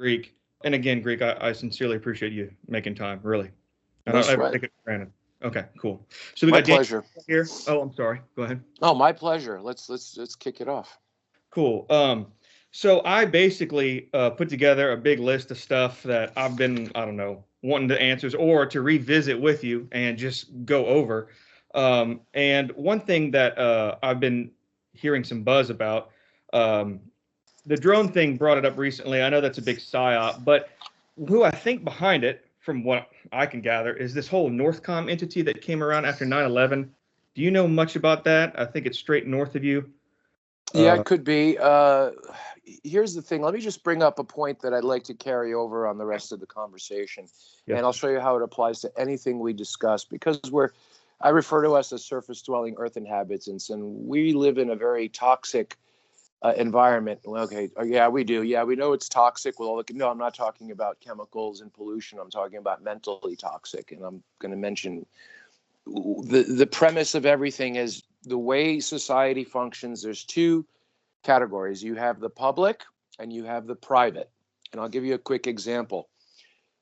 Greek. And again, Greek, I sincerely appreciate you making time, really. I No don't ever sweat. take it for granted. Okay, cool. So we My got Dan pleasure. here. Oh, I'm sorry. Go ahead. Oh, my pleasure. Let's kick it off. Cool. So I basically put together a big list of stuff that I've been, I don't know, wanting the answers or to revisit with you and just go over. And one thing that I've been hearing some buzz about, um, the drone thing brought it up recently. I know that's a big psyop, but who I think behind it, from what I can gather, is this whole Northcom entity that came around after 9/11. Do you know much about that? I think it's straight north of you. Yeah, it could be. Here's the thing. Let me just bring up a point that I'd like to carry over on the rest of the conversation. Yes. And I'll show you how it applies to anything we discuss, because I refer to us as surface dwelling earth inhabitants, and we live in a very toxic environment. Okay. Yeah, we do. Yeah, we know it's toxic with all the, no, I'm not talking about chemicals and pollution. I'm talking about mentally toxic. And I'm going to mention the premise of everything is the way society functions. There's two categories. You have the public and you have the private. And I'll give you a quick example.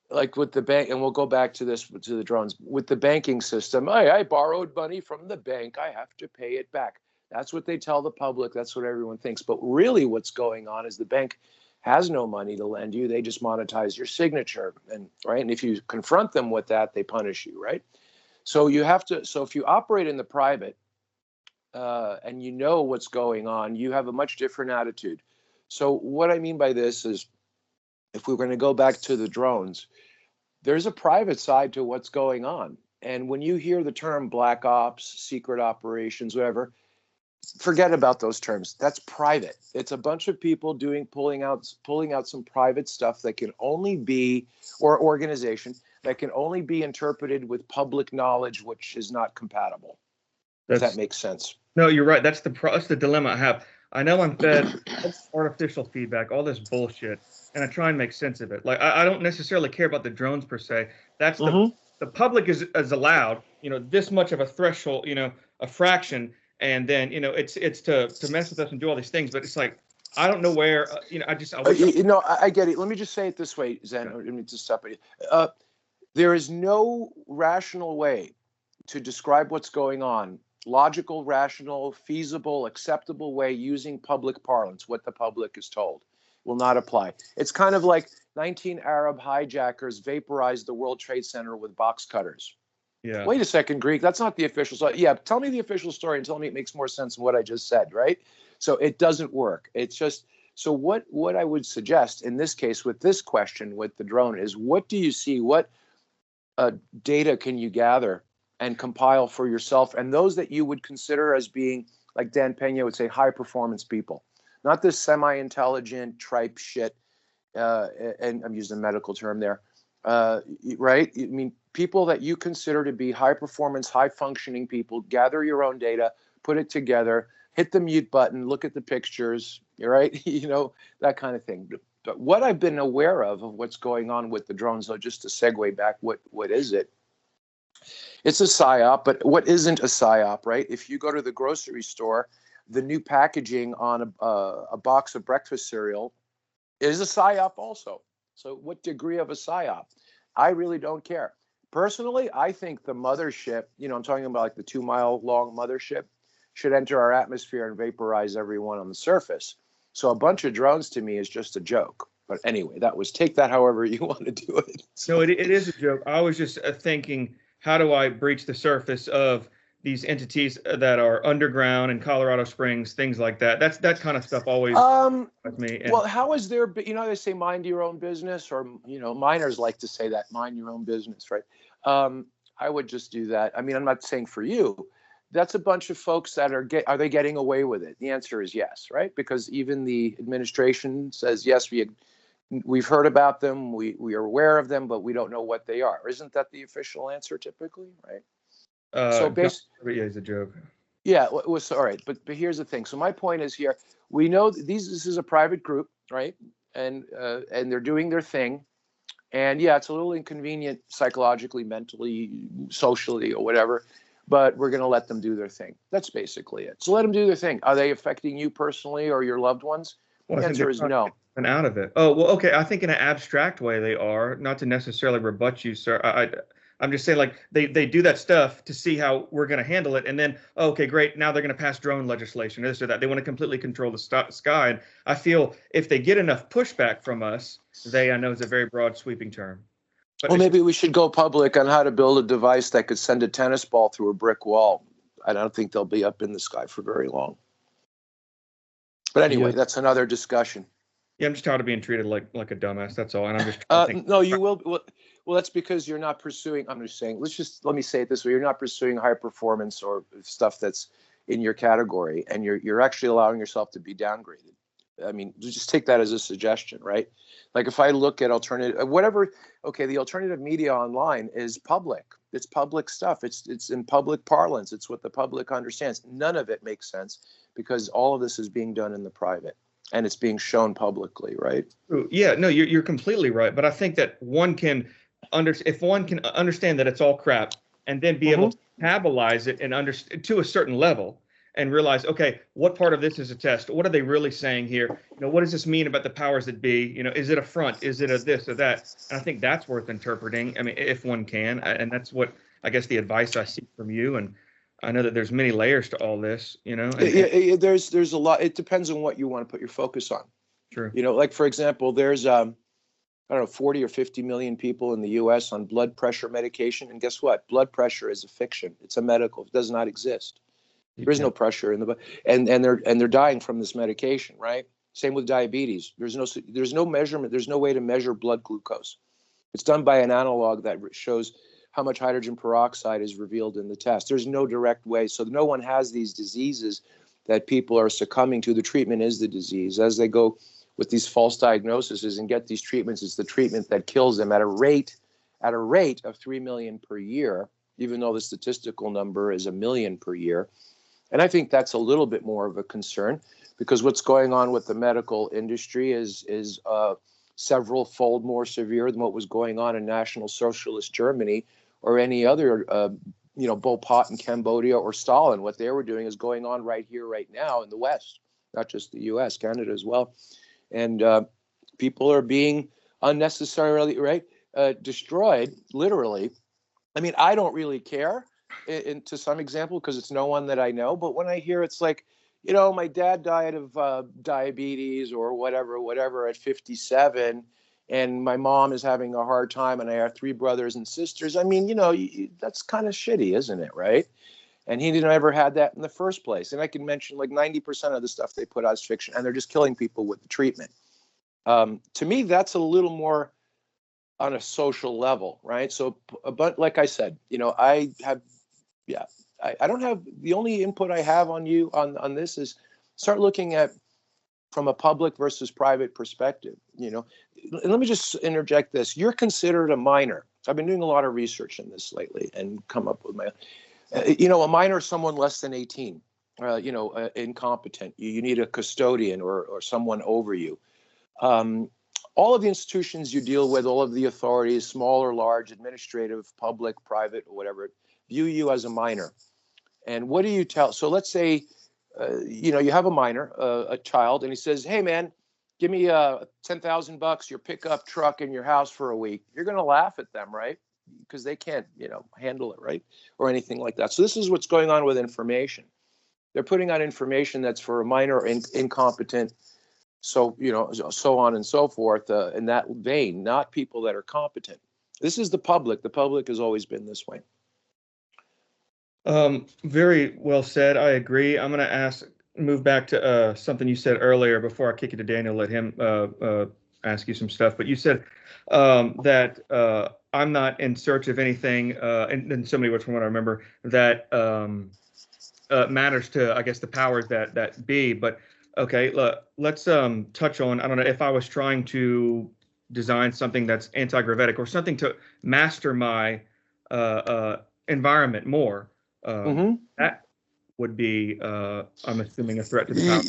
Like with the bank, and we'll go back to this, to the drones. With the banking system, I borrowed money from the bank. I have to pay it back. That's what they tell the public. That's what everyone thinks. But really what's going on is the bank has no money to lend you. They just monetize your signature. And right. And if you confront them with that, they punish you. Right. So you have to, so if you operate in the private, and you know what's going on, you have a much different attitude. So what I mean by this is, if we're going to go back to the drones, there's a private side to what's going on. And when you hear the term black ops, secret operations, whatever, forget about those terms. That's private. It's a bunch of people pulling out some private stuff that can only be, or organization that can only be interpreted with public knowledge, which is not compatible. If that makes sense. No, you're right. That's the dilemma I have. I know I'm fed artificial feedback, all this bullshit, and I try and make sense of it. Like I don't necessarily care about the drones per se. That's the public is allowed, this much of a threshold, a fraction, and then it's to mess with us and do all these things. But it's like I don't know where, I get it. Let me just say it this way, Zen. Let me just stop it. There is no rational way to describe what's going on. Logical, rational, feasible, acceptable way using public parlance, what the public is told, will not apply. It's kind of like 19 Arab hijackers vaporized the World Trade Center with box cutters. Yeah. Wait a second, Greek, that's not the official story. Yeah, tell me the official story and tell me it makes more sense than what I just said, right? So it doesn't work. It's just, so what I would suggest in this case with this question with the drone is, what do you see? What data can you gather and compile for yourself, and those that you would consider as being, like Dan Pena would say, high performance people, not this semi-intelligent tripe shit, and I'm using a medical term there, right? I mean, people that you consider to be high performance, high functioning people. Gather your own data, put it together, hit the mute button, look at the pictures, right? That kind of thing. But what I've been aware of what's going on with the drones, though, just to segue back, what is it? It's a psyop, but what isn't a psyop, right? If you go to the grocery store, the new packaging on a box of breakfast cereal is a psyop also. So what degree of a psyop? I really don't care. Personally, I think the mothership, I'm talking about like the 2-mile long mothership, should enter our atmosphere and vaporize everyone on the surface. So a bunch of drones to me is just a joke. But anyway, take that however you want to do it. So. No, it is a joke. I was just thinking, how do I breach the surface of these entities that are underground in Colorado Springs, things like that? That kind of stuff always with me. And, well, how is there, they say mind your own business, or, miners like to say that, mind your own business, right? I would just do that. I mean, I'm not saying for you. That's a bunch of folks that are they getting away with it? The answer is yes, right? Because even the administration says, yes, we've heard about them, we are aware of them, but we don't know what they are. Isn't that the official answer typically, right? Yeah, it's a joke. Yeah, all right, but here's the thing. So my point is here, we know this is a private group, right? And they're doing their thing. And yeah, it's a little inconvenient psychologically, mentally, socially, or whatever, but we're going to let them do their thing. That's basically it. So let them do their thing. Are they affecting you personally or your loved ones? The answer is no. and out of it. Oh, well, okay. I think in an abstract way they are, not to necessarily rebut you, sir. I'm just saying like they do that stuff to see how we're going to handle it, and then okay, great. Now they're going to pass drone legislation, this or that. They want to completely control the sky. And I feel if they get enough pushback from us, I know it's a very broad, sweeping term, but Well, maybe we should go public on how to build a device that could send a tennis ball through a brick wall. I don't think they'll be up in the sky for very long. But anyway, Yeah. that's another discussion. yeah, I'm just tired of being treated like a dumbass. That's all, and I'm just No, you will. Well, that's because you're not pursuing. I'm just saying. Let me say it this way: you're not pursuing high performance or stuff that's in your category, and you're actually allowing yourself to be downgraded. I mean, just take that as a suggestion, right? Like if I look at alternative, whatever. Okay, the alternative media online is public. It's public stuff. It's in public parlance. It's what the public understands. None of it makes sense because all of this is being done in the private. And it's being shown publicly, right? Yeah, no, you're completely right. But I think that if one can understand that it's all crap, and then be able to metabolize it and understand to a certain level, and realize, okay, what part of this is a test? What are they really saying here? What does this mean about the powers that be? Is it a front? Is it a this or that? And I think that's worth interpreting. I mean, if one can, and that's what I guess the advice I seek from you. And I know that there's many layers to all this, There's a lot. It depends on what you want to put your focus on. True. Like for example, there's I don't know, 40 or 50 million people in the U.S. on blood pressure medication, and guess what? Blood pressure is a fiction. It's a medical. It does not exist. There is no pressure in the and they're dying from this medication, right? Same with diabetes. There's no measurement. There's no way to measure blood glucose. It's done by an analog that shows how much hydrogen peroxide is revealed in the test. There's no direct way. So no one has these diseases that people are succumbing to. The treatment is the disease. As they go with these false diagnoses and get these treatments, it's the treatment that kills them at a rate of 3 million per year, even though the statistical number is 1 million per year. And I think that's a little bit more of a concern because what's going on with the medical industry is several fold more severe than what was going on in National Socialist Germany or any other, Pol Pot in Cambodia or Stalin. What they were doing is going on right here, right now in the West, not just the U.S., Canada as well. And people are being unnecessarily, destroyed, literally. I mean, I don't really care to some example because it's no one that I know. But when I hear it's like, my dad died of diabetes or whatever at 57, and my mom is having a hard time, and I have 3 brothers and sisters. I mean, that's kind of shitty, isn't it, right? And he didn't ever had that in the first place. And I can mention like 90% of the stuff they put out is fiction, and they're just killing people with the treatment. To me, that's a little more on a social level, right? So, but like I said, I don't have, the only input I have on you on this is start looking at from a public versus private perspective, And let me just interject this. You're considered a minor. I've been doing a lot of research in this lately and come up with a minor is someone less than 18, incompetent. You need a custodian or someone over you. All of the institutions you deal with, all of the authorities, small or large, administrative, public, private, or whatever, view you as a minor. And what do you tell? So let's say, you have a minor, a child, and he says, "Hey, man, give me $10,000, your pickup truck, and your house for a week." You're going to laugh at them, right? Because they can't, handle it, right? Or anything like that. So this is what's going on with information. They're putting out information that's for a minor or incompetent. So, so on and so forth in that vein, not people that are competent. This is the public. The public has always been this way. Very well said. I agree. I'm going to move back to something you said earlier before I kick it to Daniel, let him ask you some stuff. But you said that I'm not in search of anything, in so many words from what I remember, that matters to, I guess, the powers that be. But okay, let's touch on, I don't know, if I was trying to design something that's anti-gravitic or something to master my environment more. That would be, I'm assuming, a threat to the power.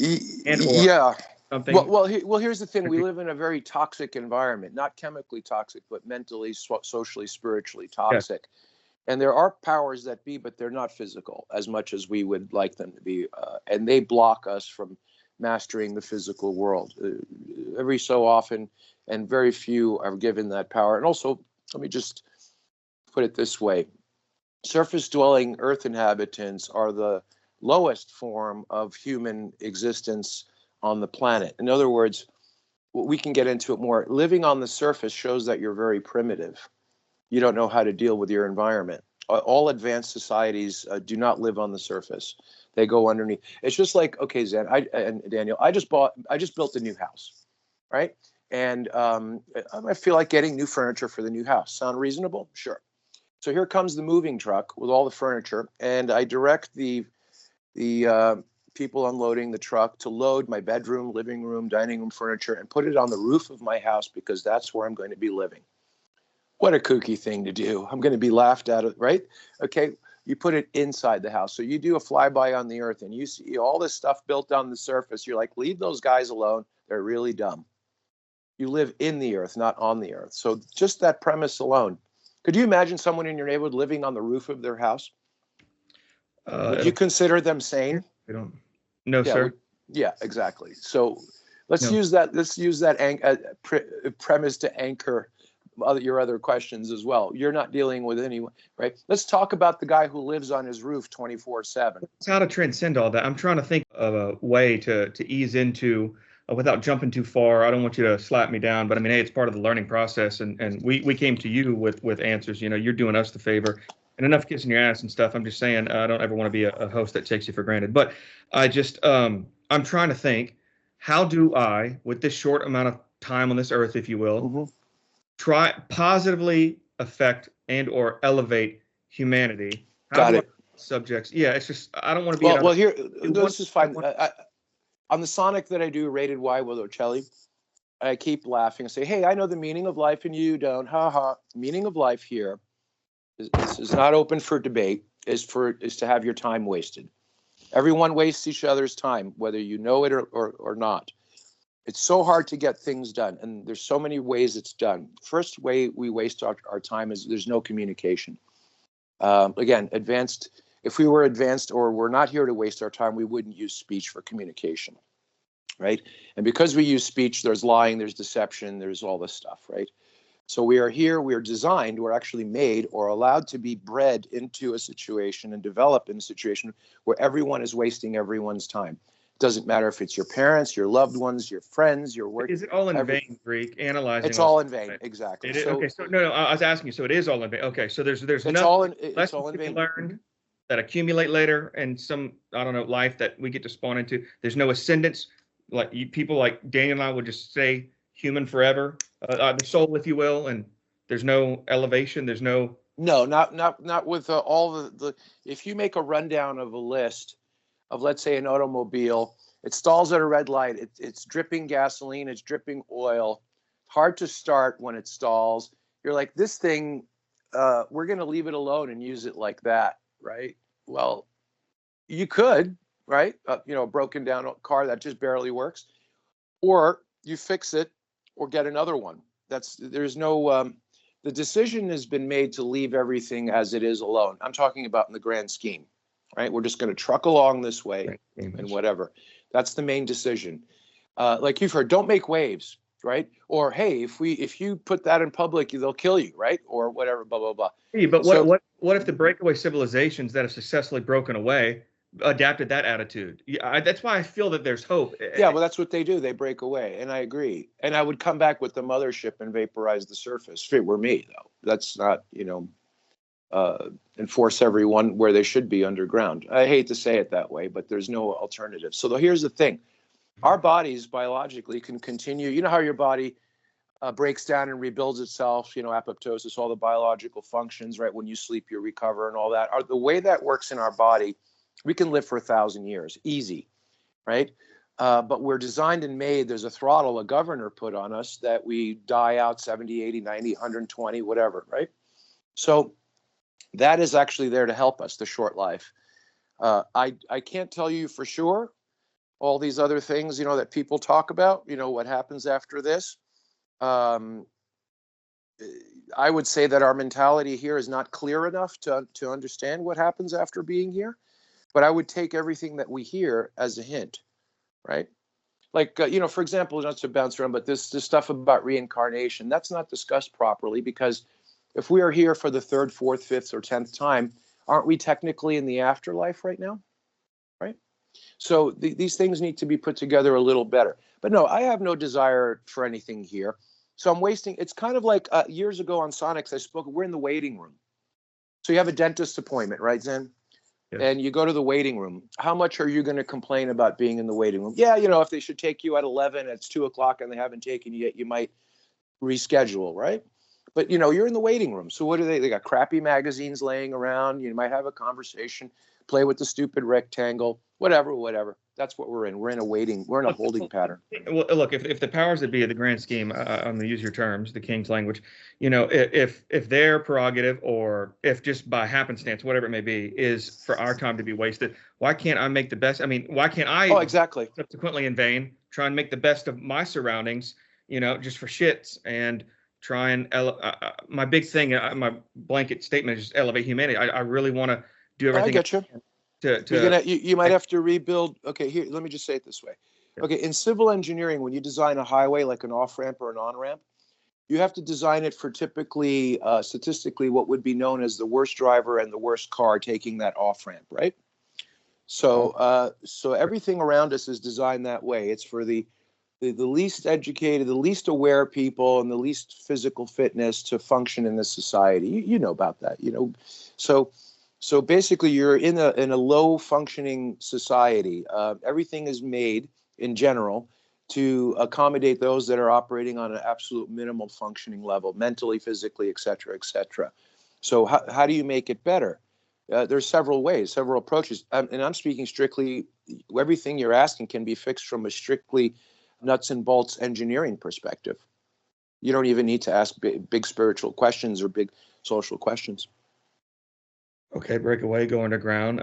Something. Well, here's the thing. We live in a very toxic environment, not chemically toxic, but mentally, socially, spiritually toxic. Yeah. And there are powers that be, but they're not physical as much as we would like them to be. And they block us from mastering the physical world. Every so often, and very few are given that power. And also, let me just put it this way. Surface-dwelling Earth inhabitants are the lowest form of human existence on the planet. In other words, we can get into it more. Living on the surface shows that you're very primitive. You don't know how to deal with your environment. All advanced societies do not live on the surface. They go underneath. It's just like, okay, Zen and Daniel, I just built a new house, right? And I feel like getting new furniture for the new house. Sound reasonable? Sure. So here comes the moving truck with all the furniture, and I direct the people unloading the truck to load my bedroom, living room, dining room furniture and put it on the roof of my house because that's where I'm going to be living. What a kooky thing to do. I'm going to be laughed at, right? Okay, you put it inside the house. So you do a flyby on the earth and you see all this stuff built on the surface. You're like, leave those guys alone. They're really dumb. You live in the earth, not on the earth. So just that premise alone. Could you imagine someone in your neighborhood living on the roof of their house? Would you consider them sane? I don't. No, Yeah, sir. yeah, exactly. So let's No. use that premise to anchor your other questions as well. You're not dealing with anyone, right? Let's talk about the guy who lives on his roof 24/7. It's how to transcend all that. I'm trying to think of a way to ease into without jumping too far. I don't want you to slap me down, but I mean, hey, it's part of the learning process, and we came to you with answers. You know, you're doing us the favor. And enough kissing your ass and stuff. I'm just saying, I don't ever want to be a host that takes you for granted. But I just, I'm trying to think, how do I, with this short amount of time on this earth, if you will, try positively affect and or elevate humanity? How Got do it. subjects? Yeah, it's just I don't want to be. Well, here, this is fine. On the Sonic that I do, Rated Y with Ocelli, I keep laughing and say, "Hey, I know the meaning of life, and you don't." Ha ha. Meaning of life here. This is not open for debate. Is to have your time wasted. Everyone wastes each other's time, whether you know it or not. It's so hard to get things done, and there's so many ways it's done. First way we waste our time is there's no communication. Again, if we were advanced or we're not here to waste our time, we wouldn't use speech for communication, right? And because we use speech, there's lying, there's deception, there's all this stuff, right? So we are here, we are designed, we're actually made or allowed to be bred into a situation and develop in a situation where everyone is wasting everyone's time. It doesn't matter if it's your parents, your loved ones, your friends, your work. Is it all in vain, Greek? Analyzing. It's all in vain, right? Exactly. Okay, so no, I was asking you. So it is all in vain. Okay, so there's it's nothing all in, it's all in vain. Learned that accumulate later and some, I don't know, life that we get to spawn into. There's no ascendance. Like people like Daniel and I would just say human forever, the soul, if you will, and there's no elevation. There's no. No, not with all the. If you make a rundown of a list of, let's say, an automobile, it stalls at a red light. It's dripping gasoline. It's dripping oil. Hard to start when it stalls. You're like, this thing, we're going to leave it alone and use it like that, right? Well, you could, right? A broken down car that just barely works, or you fix it or get another one. There's no. The decision has been made to leave everything as it is alone. I'm talking about in the grand scheme, right? We're just going to truck along this way, right, and whatever. That's the main decision. Like you've heard, don't make waves, right? Or hey, if you put that in public, they'll kill you, right? Or whatever, blah blah blah. Hey, but what if the breakaway civilizations that have successfully broken away adapted that attitude? That's why I feel that there's hope. Yeah, well, that's what they do. They break away, and I agree. And I would come back with the mothership and vaporize the surface. If it were me, though, that's not, enforce everyone where they should be underground. I hate to say it that way, but there's no alternative. So here's the thing. Our bodies biologically can continue. You know how your body breaks down and rebuilds itself, apoptosis, all the biological functions, right? When you sleep, you recover and all that. The way that works in our body, we can live for 1,000 years, easy, right? But we're designed and made, there's a throttle, a governor put on us that we die out 70, 80, 90, 120, whatever, right? So that is actually there to help us, the short life. I can't tell you for sure all these other things, that people talk about, what happens after this. I would say that our mentality here is not clear enough to understand what happens after being here. But I would take everything that we hear as a hint, right? like for example, not to bounce around, but this stuff about reincarnation, that's not discussed properly, because if we are here for the third, fourth, fifth, or 10th time, aren't we technically in the afterlife right now? Right? So these things need to be put together a little better. But no, I have no desire for anything here. So I'm wasting. It's kind of like years ago on Sonics, I spoke. We're in the waiting room. So you have a dentist appointment, right, Zen? Yes. And you go to the waiting room. How much are you going to complain about being in the waiting room? Yeah, if they should take you at 11, it's 2 o'clock, and they haven't taken you yet, you might reschedule, right? But you're in the waiting room. So what do they got? Crappy magazines laying around. You might have a conversation, play with the stupid rectangle, whatever. That's what we're in. We're in a holding pattern. Well, look, if the powers that be of the grand scheme, I'm going to use your terms, the king's language, if their prerogative, or if just by happenstance, whatever it may be, is for our time to be wasted, why can't I make the best? I mean, why can't I exactly subsequently in vain try and make the best of my surroundings, just for shits, and try and my big thing, my blanket statement is just elevate humanity. I really want to do everything. I get you. You might have to rebuild. Okay, here, let me just say it this way. Okay, in civil engineering, when you design a highway like an off-ramp or an on-ramp, you have to design it for typically, statistically, what would be known as the worst driver and the worst car taking that off-ramp, right? So everything around us is designed that way. It's for the least educated, the least aware people, and the least physical fitness to function in this society. You know about that, So basically, you're in a low functioning society. Everything is made in general to accommodate those that are operating on an absolute minimal functioning level, mentally, physically, et cetera, et cetera. So how do you make it better? There's several ways, several approaches. And I'm speaking strictly, everything you're asking can be fixed from a strictly nuts and bolts engineering perspective. You don't even need to ask big spiritual questions or big social questions. Okay, breakaway, go underground.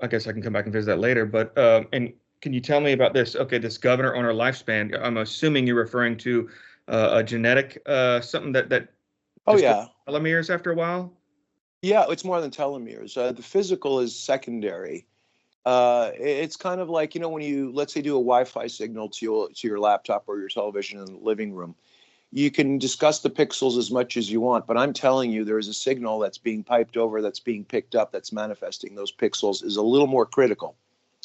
I guess I can come back and visit that later. But and can you tell me about this? Okay, this governor on our lifespan. I'm assuming you're referring to a genetic something that. Oh yeah. Telomeres after a while. Yeah, it's more than telomeres. The physical is secondary. It's kind of like when you, let's say, do a Wi-Fi signal to your laptop or your television in the living room. You can discuss the pixels as much as you want, but I'm telling you, there is a signal that's being piped over, that's being picked up, that's manifesting those pixels is a little more critical,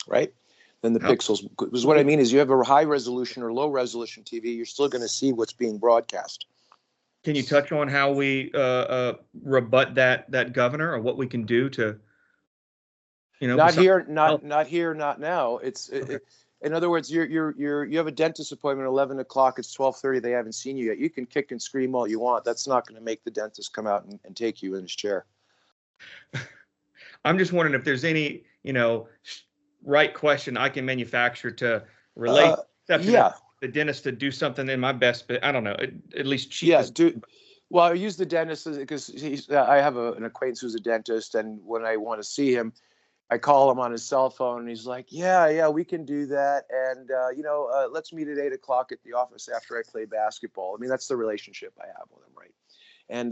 right, than the pixels. Because what I mean is, you have a high resolution or low resolution TV, you're still going to see what's being broadcast. Can you touch on how we rebut that governor, or what we can do to, not here, not now. In other words, you have a dentist appointment at 11 o'clock. It's 12:30. They haven't seen you yet. You can kick and scream all you want. That's not going to make the dentist come out and take you in his chair. I'm just wondering if there's any, right question I can manufacture to relate the dentist to do something in my best, but I don't know, at least cheap. Yeah, well, I use the dentist because I have an acquaintance who's a dentist, and when I want to see him, I call him on his cell phone, and he's like, yeah, we can do that. And, let's meet at 8 o'clock at the office after I play basketball. I mean, that's the relationship I have with him, right? And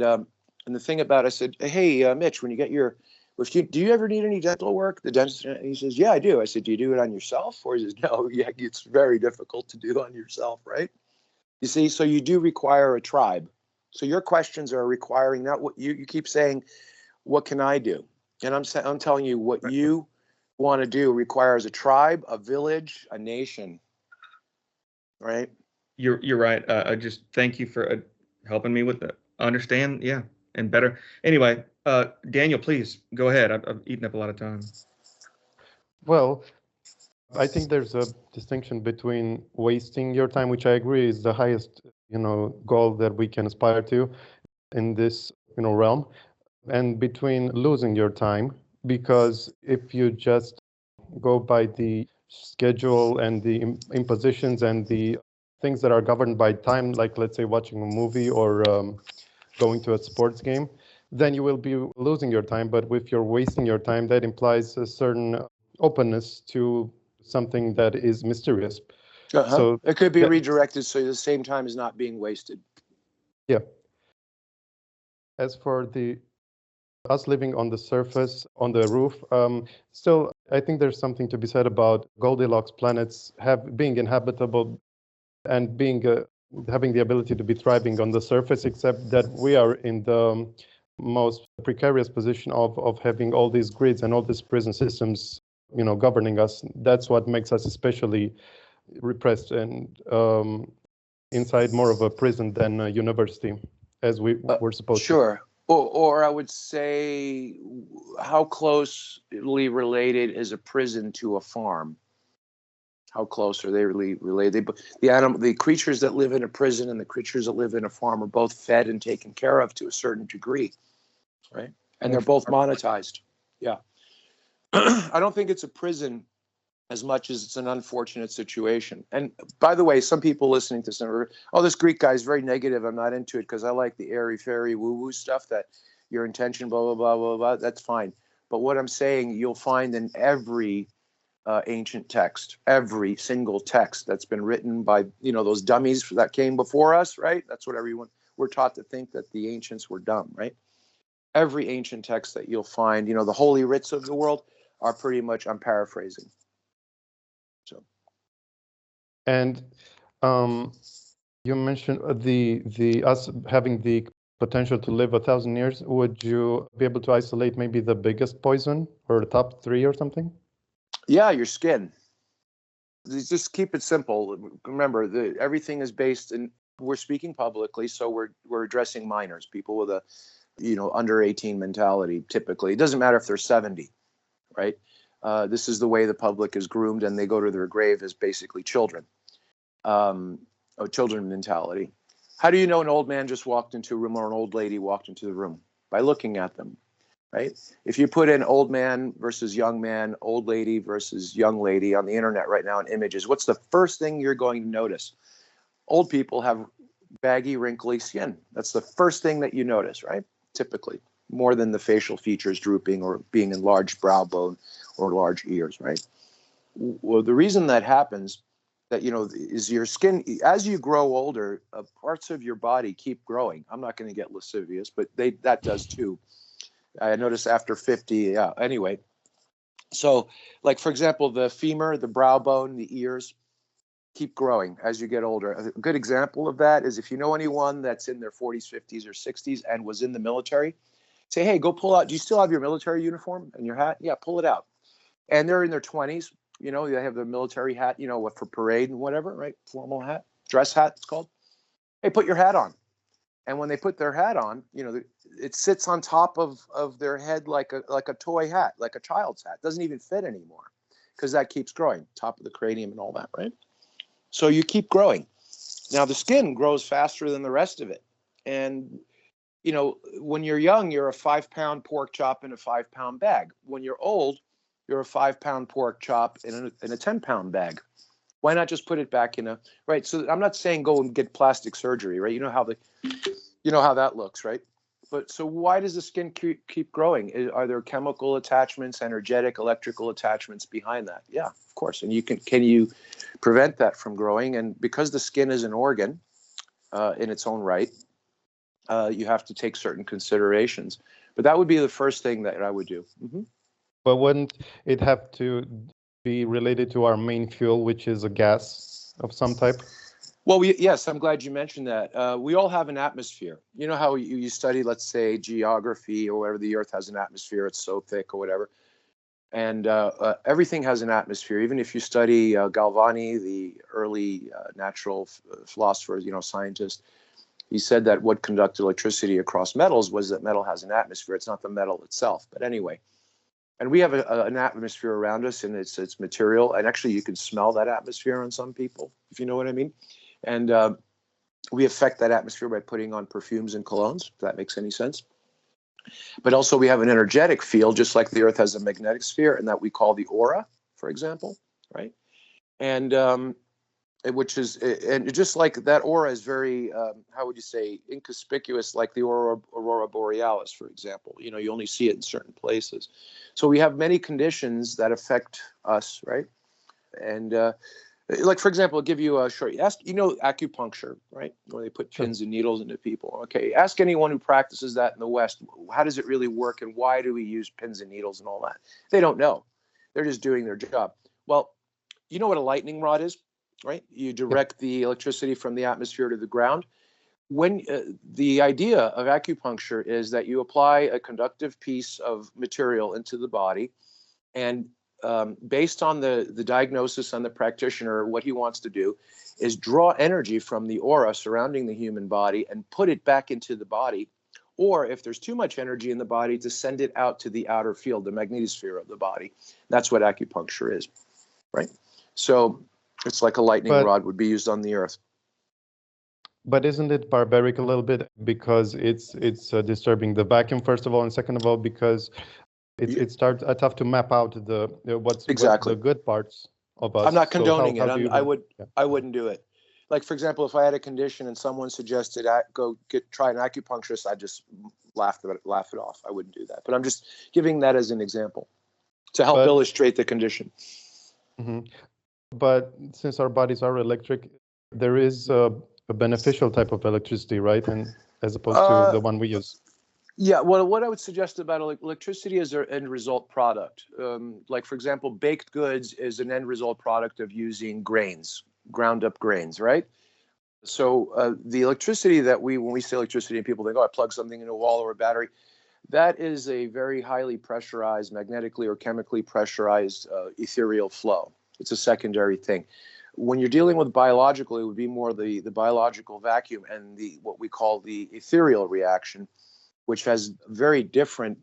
the thing about it, I said, hey, Mitch, when you get do you ever need any dental work? The dentist, he says, yeah, I do. I said, do you do it on yourself? Or he says, no, yeah, it's very difficult to do on yourself, right? You see, so you do require a tribe. So your questions are requiring, not what you keep saying, what can I do? And I'm telling you, what you want to do requires a tribe, a village, a nation. Right? You're right. I just thank you for helping me with the understand. Yeah, and better. Anyway, Daniel, please go ahead. I've eaten up a lot of time. Well, I think there's a distinction between wasting your time, which I agree is the highest, goal that we can aspire to in this, realm, and between losing your time, because if you just go by the schedule and the impositions and the things that are governed by time, like let's say watching a movie or going to a sports game, then you will be losing your time. But if you're wasting your time, that implies a certain openness to something that is mysterious. So it could be redirected, so the same time is not being wasted. Yeah. As for the us living on the surface, on the roof, still, I think there's something to be said about Goldilocks planets being inhabitable and being having the ability to be thriving on the surface, except that we are in the most precarious position of having all these grids and all these prison systems, governing us. That's what makes us especially repressed and inside more of a prison than a university, as we were supposed to. Sure. Or I would say, how closely related is a prison to a farm? How close are they really related? The creatures that live in a prison and the creatures that live in a farm are both fed and taken care of to a certain degree, right? And they're both monetized. Yeah. I don't think it's a prison as much as it's an unfortunate situation. And by the way, some people listening to this are, oh, this Greek guy is very negative. I'm not into it because I like the airy-fairy woo-woo stuff, that your intention, blah, blah, blah, blah, blah. That's fine. But what I'm saying, you'll find in every ancient text, every single text that's been written by, those dummies that came before us, right? That's what we're taught to think, that the ancients were dumb, right? Every ancient text that you'll find, the holy writs of the world are pretty much, I'm paraphrasing. So. And you mentioned the us having the potential to live 1,000 years. Would you be able to isolate maybe the biggest poison or the top 3 or something? Yeah, your skin. Just keep it simple. Remember, everything is based in. We're speaking publicly, so we're addressing minors, people with a, under 18 mentality. Typically, it doesn't matter if they're 70, right? This is the way the public is groomed, and they go to their grave as basically children. Children mentality. How do you know an old man just walked into a room or an old lady walked into the room? By looking at them, right? If you put in old man versus young man, old lady versus young lady on the internet right now in images, what's the first thing you're going to notice? Old people have baggy, wrinkly skin. That's the first thing that you notice, right? Typically, more than the facial features drooping or being enlarged brow bone or large ears, right? Well, the reason that happens, that is your skin, as you grow older, parts of your body keep growing. I'm not going to get lascivious, but that does too. I noticed after 50. Yeah. Anyway, so like, for example, the femur, the brow bone, the ears keep growing as you get older. A good example of that is, if you know anyone that's in their 40s, 50s, or 60s and was in the military, say, hey, go pull out. Do you still have your military uniform and your hat? Yeah, pull it out. And they're in their 20s. They have their military hat, what, for parade and whatever, right? Formal hat, dress hat, it's called. Hey, put your hat on. And when they put their hat on, it sits on top of their head like a toy hat, like a child's hat. It doesn't even fit anymore because that keeps growing, top of the cranium and all that, right? So you keep growing. Now the skin grows faster than the rest of it. And, when you're young, you're a 5-pound pork chop in a 5-pound bag. When you're old, you're a 5-pound pork chop in a 10-pound bag. Why not just put it back in right? So I'm not saying go and get plastic surgery, right? You know how that looks, right? But so why does the skin keep growing? Are there chemical attachments, energetic, electrical attachments behind that? Yeah, of course. And can you prevent that from growing? And because the skin is an organ in its own right, you have to take certain considerations. But that would be the first thing that I would do. Mm-hmm. But wouldn't it have to be related to our main fuel, which is a gas of some type? Well, yes, I'm glad you mentioned that. We all have an atmosphere. You know how you study, let's say, geography or whatever, the Earth has an atmosphere, it's so thick or whatever. And everything has an atmosphere. Even if you study Galvani, the early natural philosopher, scientist, he said that what conducted electricity across metals was that metal has an atmosphere. It's not the metal itself. But anyway, and we have an atmosphere around us, and it's material. And actually, you can smell that atmosphere on some people, if you know what I mean. And we affect that atmosphere by putting on perfumes and colognes, if that makes any sense. But also we have an energetic field, just like the Earth has a magnetic sphere, and that we call the aura, for example, right? And which is, and just like that aura is very, how would you say, inconspicuous, like the aurora borealis, for example. You only see it in certain places. So we have many conditions that affect us, right? And Like, for example, I'll give you a short, ask, acupuncture, right? Where they put Sure. pins and needles into people. Okay. Ask anyone who practices that in the West, how does it really work and why do we use pins and needles and all that? They don't know. They're just doing their job. Well, you know what a lightning rod is, right? You direct the electricity from the atmosphere to the ground. When the idea of acupuncture is that you apply a conductive piece of material into the body, and based on the diagnosis on the practitioner, what he wants to do is draw energy from the aura surrounding the human body and put it back into the body. Or if there's too much energy in the body, to send it out to the outer field, the magnetosphere of the body. That's what acupuncture is, right? So it's like a lightning rod would be used on the earth. But isn't it barbaric a little bit because it's disturbing the vacuum, first of all, and second of all, because it starts tough to map out what's exactly the good parts of us. I'm not condoning so I wouldn't do it. Like, for example, if I had a condition and someone suggested try an acupuncturist, I'd just laugh it off. I wouldn't do that. But I'm just giving that as an example to help illustrate the condition. Mm-hmm. But since our bodies are electric, there is a beneficial type of electricity, right? And as opposed to the one we use. Yeah, well, what I would suggest about electricity is their end result product. Like, for example, baked goods is an end result product of using grains, ground up grains, right? So the electricity when we say electricity and people think, oh, I plug something into a wall or a battery, that is a very highly pressurized, magnetically or chemically pressurized ethereal flow. It's a secondary thing. When you're dealing with biological, it would be more the biological vacuum and what we call the ethereal reaction, which has very different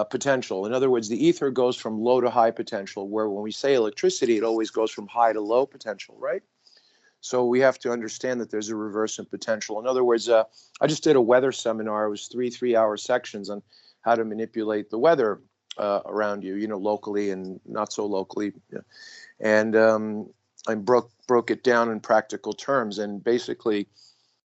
potential. In other words, the ether goes from low to high potential, where when we say electricity, it always goes from high to low potential, right? So we have to understand that there's a reverse in potential. In other words, I just did a weather seminar. It was three-hour sections on how to manipulate the weather around you, locally and not so locally. And I broke it down in practical terms. And basically,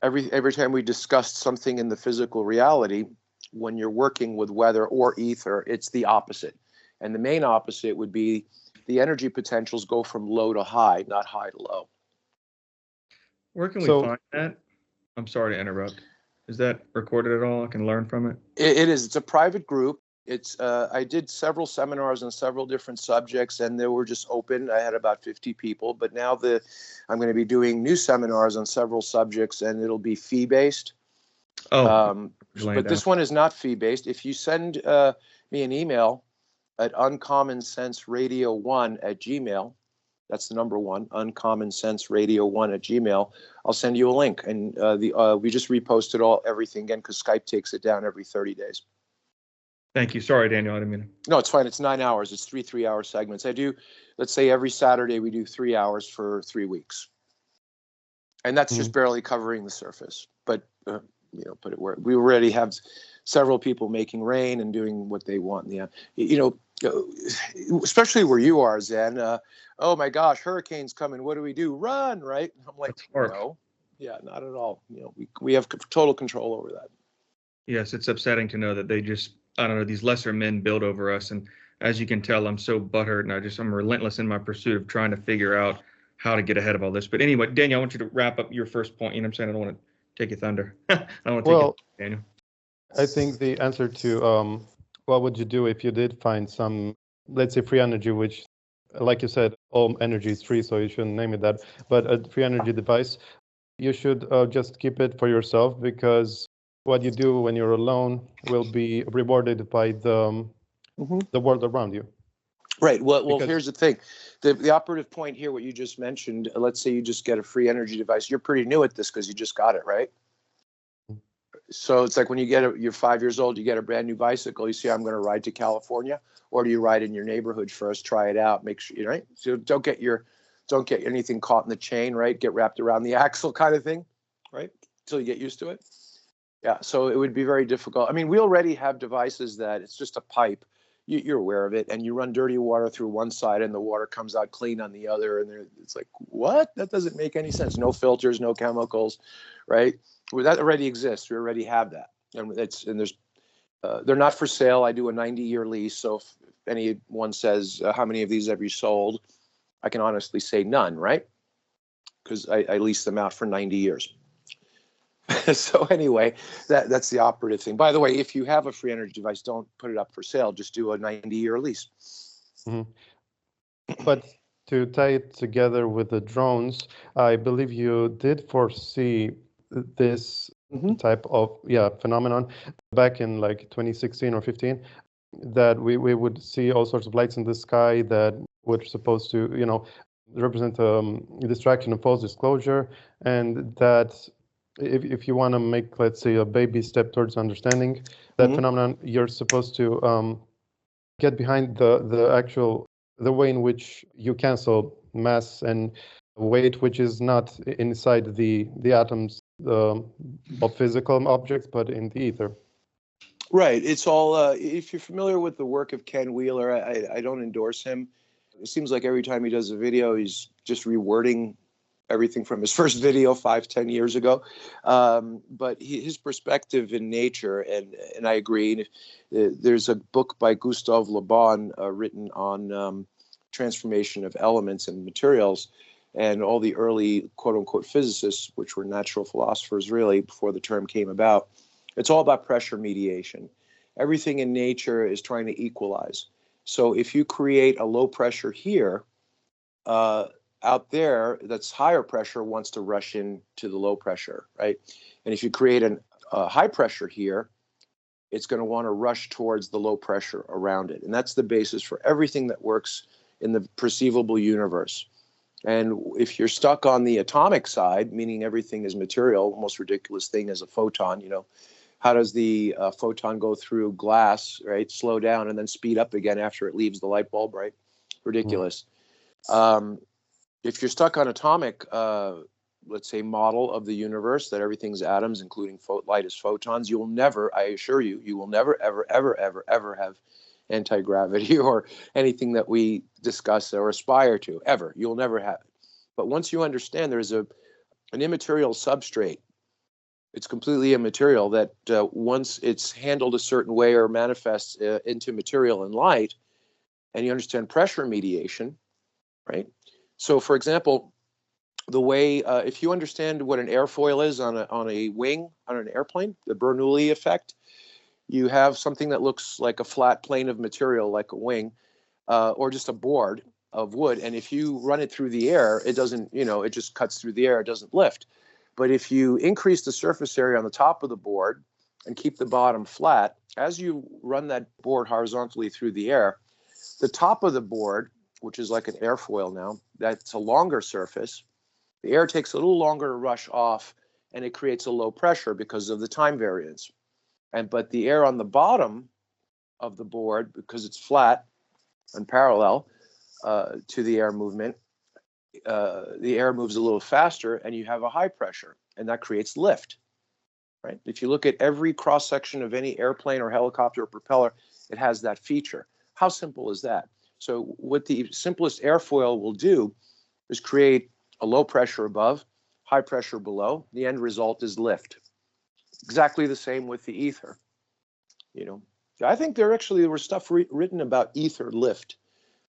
every time we discussed something in the physical reality, when you're working with weather or ether, it's the opposite. And the main opposite would be the energy potentials go from low to high, not high to low. Where can we find that? I'm sorry to interrupt. Is that recorded at all? I can learn from it? It is. It's a private group. I did several seminars on several different subjects, and they were just open. I had about 50 people, but now I'm going to be doing new seminars on several subjects, and it'll be fee-based. But this one is not fee-based. If you send me an email at uncommonsenseradio1@gmail, that's the number one, uncommonsenseradio1@gmail, I'll send you a link. And we just reposted everything again because Skype takes it down every 30 days. Thank you. Sorry, Daniel. I didn't mean to. No, it's fine. It's 9 hours. It's 3-hour segments. I do, let's say every Saturday we do 3 hours for 3 weeks. And that's just barely covering the surface. But, put it where we already have several people making rain and doing what they want. Yeah. Especially where you are, Zen. Oh my gosh, hurricane's coming. What do we do? Run, right? I'm like, no. Yeah, not at all. We have total control over that. Yes, it's upsetting to know that they just, I don't know, these lesser men build over us. And as you can tell, I'm so butthurt and I'm relentless in my pursuit of trying to figure out how to get ahead of all this. But anyway, Daniel, I want you to wrap up your first point. You know what I'm saying? I don't want to take your thunder. I don't want to take it, Daniel. I think the answer to what would you do if you did find some, let's say, free energy, which, like you said, all energy is free, so you shouldn't name it that. But a free energy device, you should just keep it for yourself, because what you do when you're alone will be rewarded by the world around you. Right. Well, here's the thing. The operative point here, what you just mentioned, let's say you just get a free energy device. You're pretty new at this because you just got it, right? So it's like when you're 5 years old, you get a brand new bicycle. You say, I'm going to ride to California, or do you ride in your neighborhood first, try it out, make sure, right? So don't get anything caught in the chain, right? Get wrapped around the axle kind of thing, right? Until you get used to it. Yeah. So it would be very difficult. I mean, we already have devices that it's just a pipe. You're aware of it, and you run dirty water through one side and the water comes out clean on the other. And it's like, what? That doesn't make any sense. No filters, no chemicals, right? Well, that already exists. We already have that. And they're not for sale. I do a 90-year lease. So if anyone says, how many of these have you sold? I can honestly say none, right? because I leased them out for 90 years. So anyway, that's the operative thing. By the way, if you have a free energy device, don't put it up for sale. Just do a 90-year lease. Mhm. But to tie it together with the drones, I believe you did foresee this type of phenomenon back in like 2016 or 15, that we would see all sorts of lights in the sky that were supposed to, represent distraction and false disclosure, and that if you want to make, let's say, a baby step towards understanding that phenomenon, you're supposed to get behind the way in which you cancel mass and weight, which is not inside the atoms of physical objects, but in the ether. Right. It's all, if you're familiar with the work of Ken Wheeler, I don't endorse him. It seems like every time he does a video, he's just rewording everything from his first video 5-10 years ago. But his perspective in nature, and I agree. There's a book by Gustave Le Bon written on transformation of elements and materials, and all the early quote unquote physicists, which were natural philosophers really before the term came about. It's all about pressure mediation. Everything in nature is trying to equalize. So if you create a low pressure here, out there that's higher pressure wants to rush into the low pressure, right? And if you create a high pressure here, it's going to want to rush towards the low pressure around it. And that's the basis for everything that works in the perceivable universe. And if you're stuck on the atomic side, meaning everything is material, the most ridiculous thing is a photon, how does the photon go through glass, right? Slow down and then speed up again after it leaves the light bulb, right? Ridiculous. If you're stuck on atomic, let's say, model of the universe, that everything's atoms, including light is photons, you will never, I assure you, you will never, ever, ever, ever, ever have anti-gravity or anything that we discuss or aspire to, ever. You'll never have it. But once you understand there's an immaterial substrate, it's completely immaterial, that once it's handled a certain way or manifests into material and light, and you understand pressure mediation, right? So, for example, the way, if you understand what an airfoil is on a wing, on an airplane, the Bernoulli effect, you have something that looks like a flat plane of material, like a wing, or just a board of wood. And if you run it through the air, it doesn't, it just cuts through the air, it doesn't lift. But if you increase the surface area on the top of the board and keep the bottom flat, as you run that board horizontally through the air, the top of the board, which is like an airfoil now, that's a longer surface, the air takes a little longer to rush off, and it creates a low pressure because of the time variance. But the air on the bottom of the board, because it's flat and parallel to the air movement, the air moves a little faster, and you have a high pressure, and that creates lift, right? If you look at every cross section of any airplane or helicopter or propeller, it has that feature. How simple is that? So what the simplest airfoil will do is create a low pressure above, high pressure below. The end result is lift. Exactly the same with the ether. I think there was stuff written about ether lift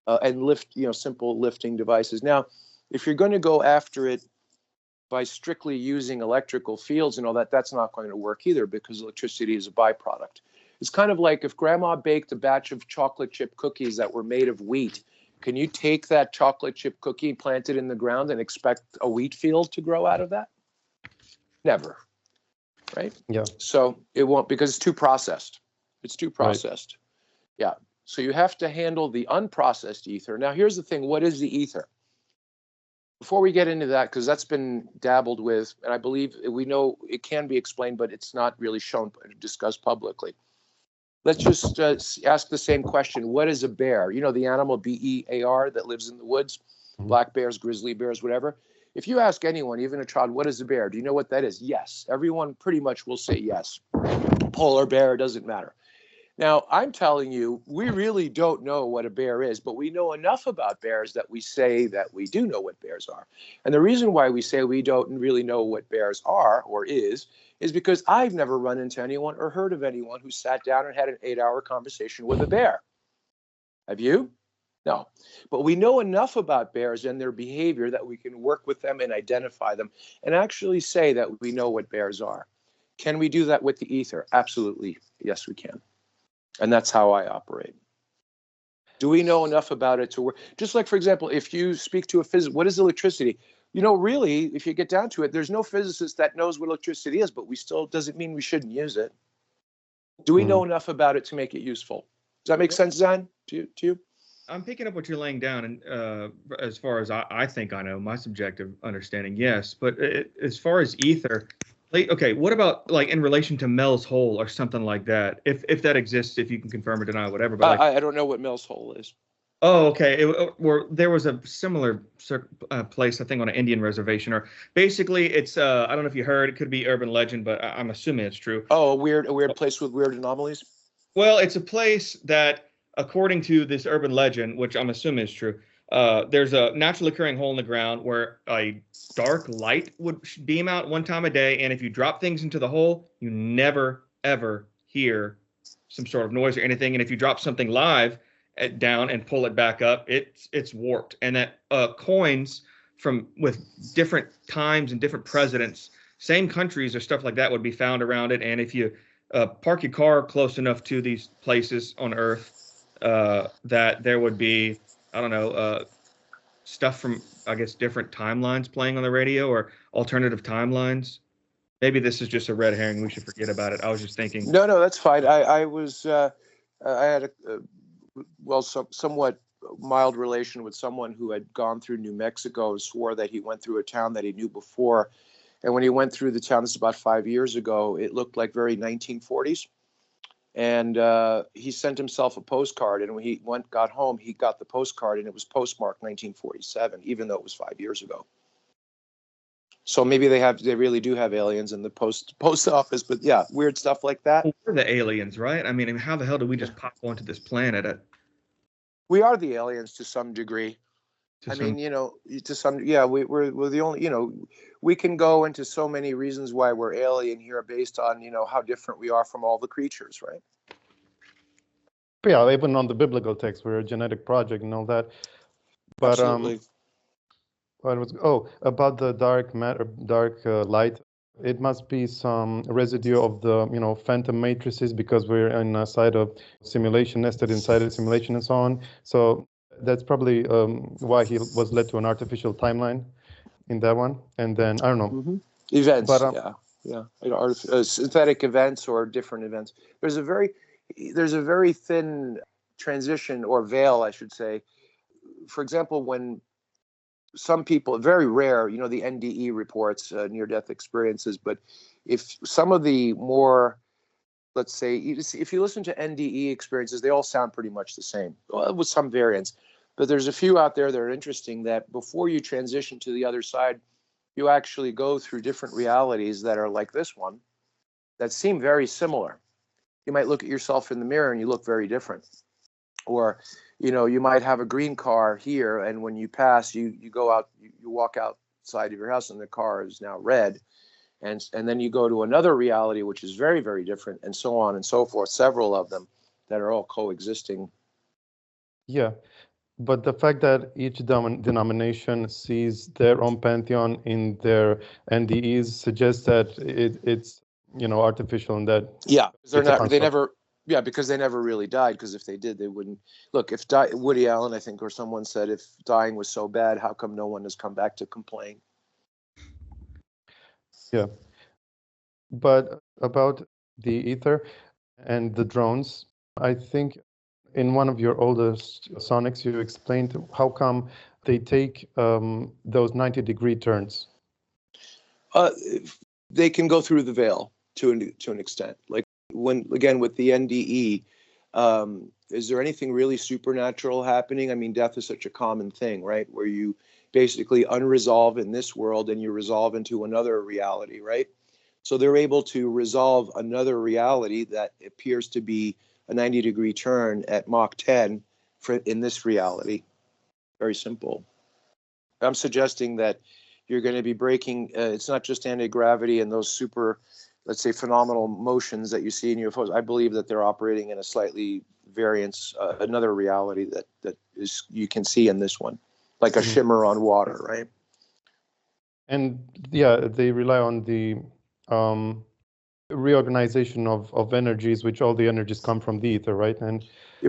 and lift, simple lifting devices. Now, if you're going to go after it by strictly using electrical fields and all that, that's not going to work either, because electricity is a byproduct. It's kind of like if grandma baked a batch of chocolate chip cookies that were made of wheat. Can you take that chocolate chip cookie, plant it in the ground, and expect a wheat field to grow out of that? Never, right? Yeah. So it won't, because it's too processed. It's too processed. Right. Yeah. So you have to handle the unprocessed ether. Now, here's the thing. What is the ether? Before we get into that, because that's been dabbled with, and I believe we know it can be explained, but it's not really shown, discussed publicly. Let's just ask the same question. What is a bear? The animal BEAR that lives in the woods, black bears, grizzly bears, whatever. If you ask anyone, even a child, what is a bear? Do you know what that is? Yes. Everyone pretty much will say yes. Polar bear, doesn't matter. Now, I'm telling you, we really don't know what a bear is, but we know enough about bears that we say that we do know what bears are. And the reason why we say we don't really know what bears are or is because I've never run into anyone or heard of anyone who sat down and had an 8-hour conversation with a bear. Have you? No, but we know enough about bears and their behavior that we can work with them and identify them and actually say that we know what bears are. Can we do that with the ether? Absolutely. Yes, we can. And that's how I operate. Do we know enough about it to work? Just like, for example, if you speak to a physicist, what is electricity? You know, really, if you get down to it, there's no physicist that knows what electricity is, but we still, doesn't mean we shouldn't use it. Do we know enough about it to make it useful? Does that make sense, Zan, to you? I'm picking up what you're laying down, and as far as I think I know, my subjective understanding, yes. But as far as ether, like, okay, what about like in relation to Mel's hole or something like that? If that exists, if you can confirm or deny, whatever. But like, I don't know what Mel's hole is. oh, okay. There was a similar place, I think, on an Indian reservation, or basically, it's I don't know if you heard. It could be urban legend, but I'm assuming it's true. Oh, a weird place with weird anomalies. Well, it's a place that, according to this urban legend, which I'm assuming is true, there's a naturally occurring hole in the ground where a dark light would beam out one time a day, and if you drop things into the hole, you never ever hear some sort of noise or anything. And if you drop something live down and pull it back up, it's warped. And that coins from with different times and different presidents, same countries or stuff like that would be found around it. And if you park your car close enough to these places on Earth, that there would be, I don't know, stuff from, I guess, different timelines playing on the radio or alternative timelines. Maybe this is just a red herring. We should forget about it. I was just thinking. No, that's fine. I had a somewhat mild relation with someone who had gone through New Mexico and swore that he went through a town that he knew before. And when he went through the town, this is about 5 years ago, it looked like very 1940s. And he sent himself a postcard. And when he got home, he got the postcard and it was postmarked 1947, even though it was 5 years ago. So maybe they really do have aliens in the post office, but yeah, weird stuff like that. Well, we're the aliens, right? I mean, how the hell do we just pop onto this planet? We are the aliens to some degree. Mean, to some, yeah, we're the only, we can go into so many reasons why we're alien here based on, how different we are from all the creatures, right? Yeah, even on the biblical text, we're a genetic project and all that. But Absolutely. About the dark matter, dark light, it must be some residue of the, phantom matrices, because we're in a side of simulation, nested inside a simulation and so on. So that's probably why he was led to an artificial timeline in that one. And then, I don't know. Events, yeah. Synthetic events or different events. There's a very thin transition or veil, I should say. For example, when some people, very rare, the NDE reports, near-death experiences, but if some of the more, let's say, if you listen to NDE experiences, they all sound pretty much the same, with some variants. But there's a few out there that are interesting that before you transition to the other side, you actually go through different realities that are like this one, that seem very similar. You might look at yourself in the mirror and you look very different. Or, you might have a green car here, and when you pass, you go out, you walk outside of your house, and the car is now red. And then you go to another reality, which is very, very different, and so on and so forth, several of them that are all coexisting. Yeah. But the fact that each denomination sees their own pantheon in their NDEs suggests that it's artificial, and that because they never really died. Because if they did, they wouldn't. Look, if Woody Allen, I think, or someone said, if dying was so bad, how come no one has come back to complain? Yeah. But about the ether and the drones, I think in one of your oldest Sonics, you explained how come they take those 90-degree turns. They can go through the veil to an extent. Like again with the NDE, is there anything really supernatural happening? I mean, death is such a common thing, right? Where you basically unresolve in this world and you resolve into another reality, right? So they're able to resolve another reality that appears to be a 90-degree turn at Mach 10 in this reality. Very simple. I'm suggesting that you're going to be breaking, it's not just anti-gravity and those super, let's say, phenomenal motions that you see in UFOs. I believe that they're operating in a slightly variance, another reality that is you can see in this one, like a shimmer on water, right? And yeah, they rely on the reorganization of energies, which all the energies come from the ether, right? And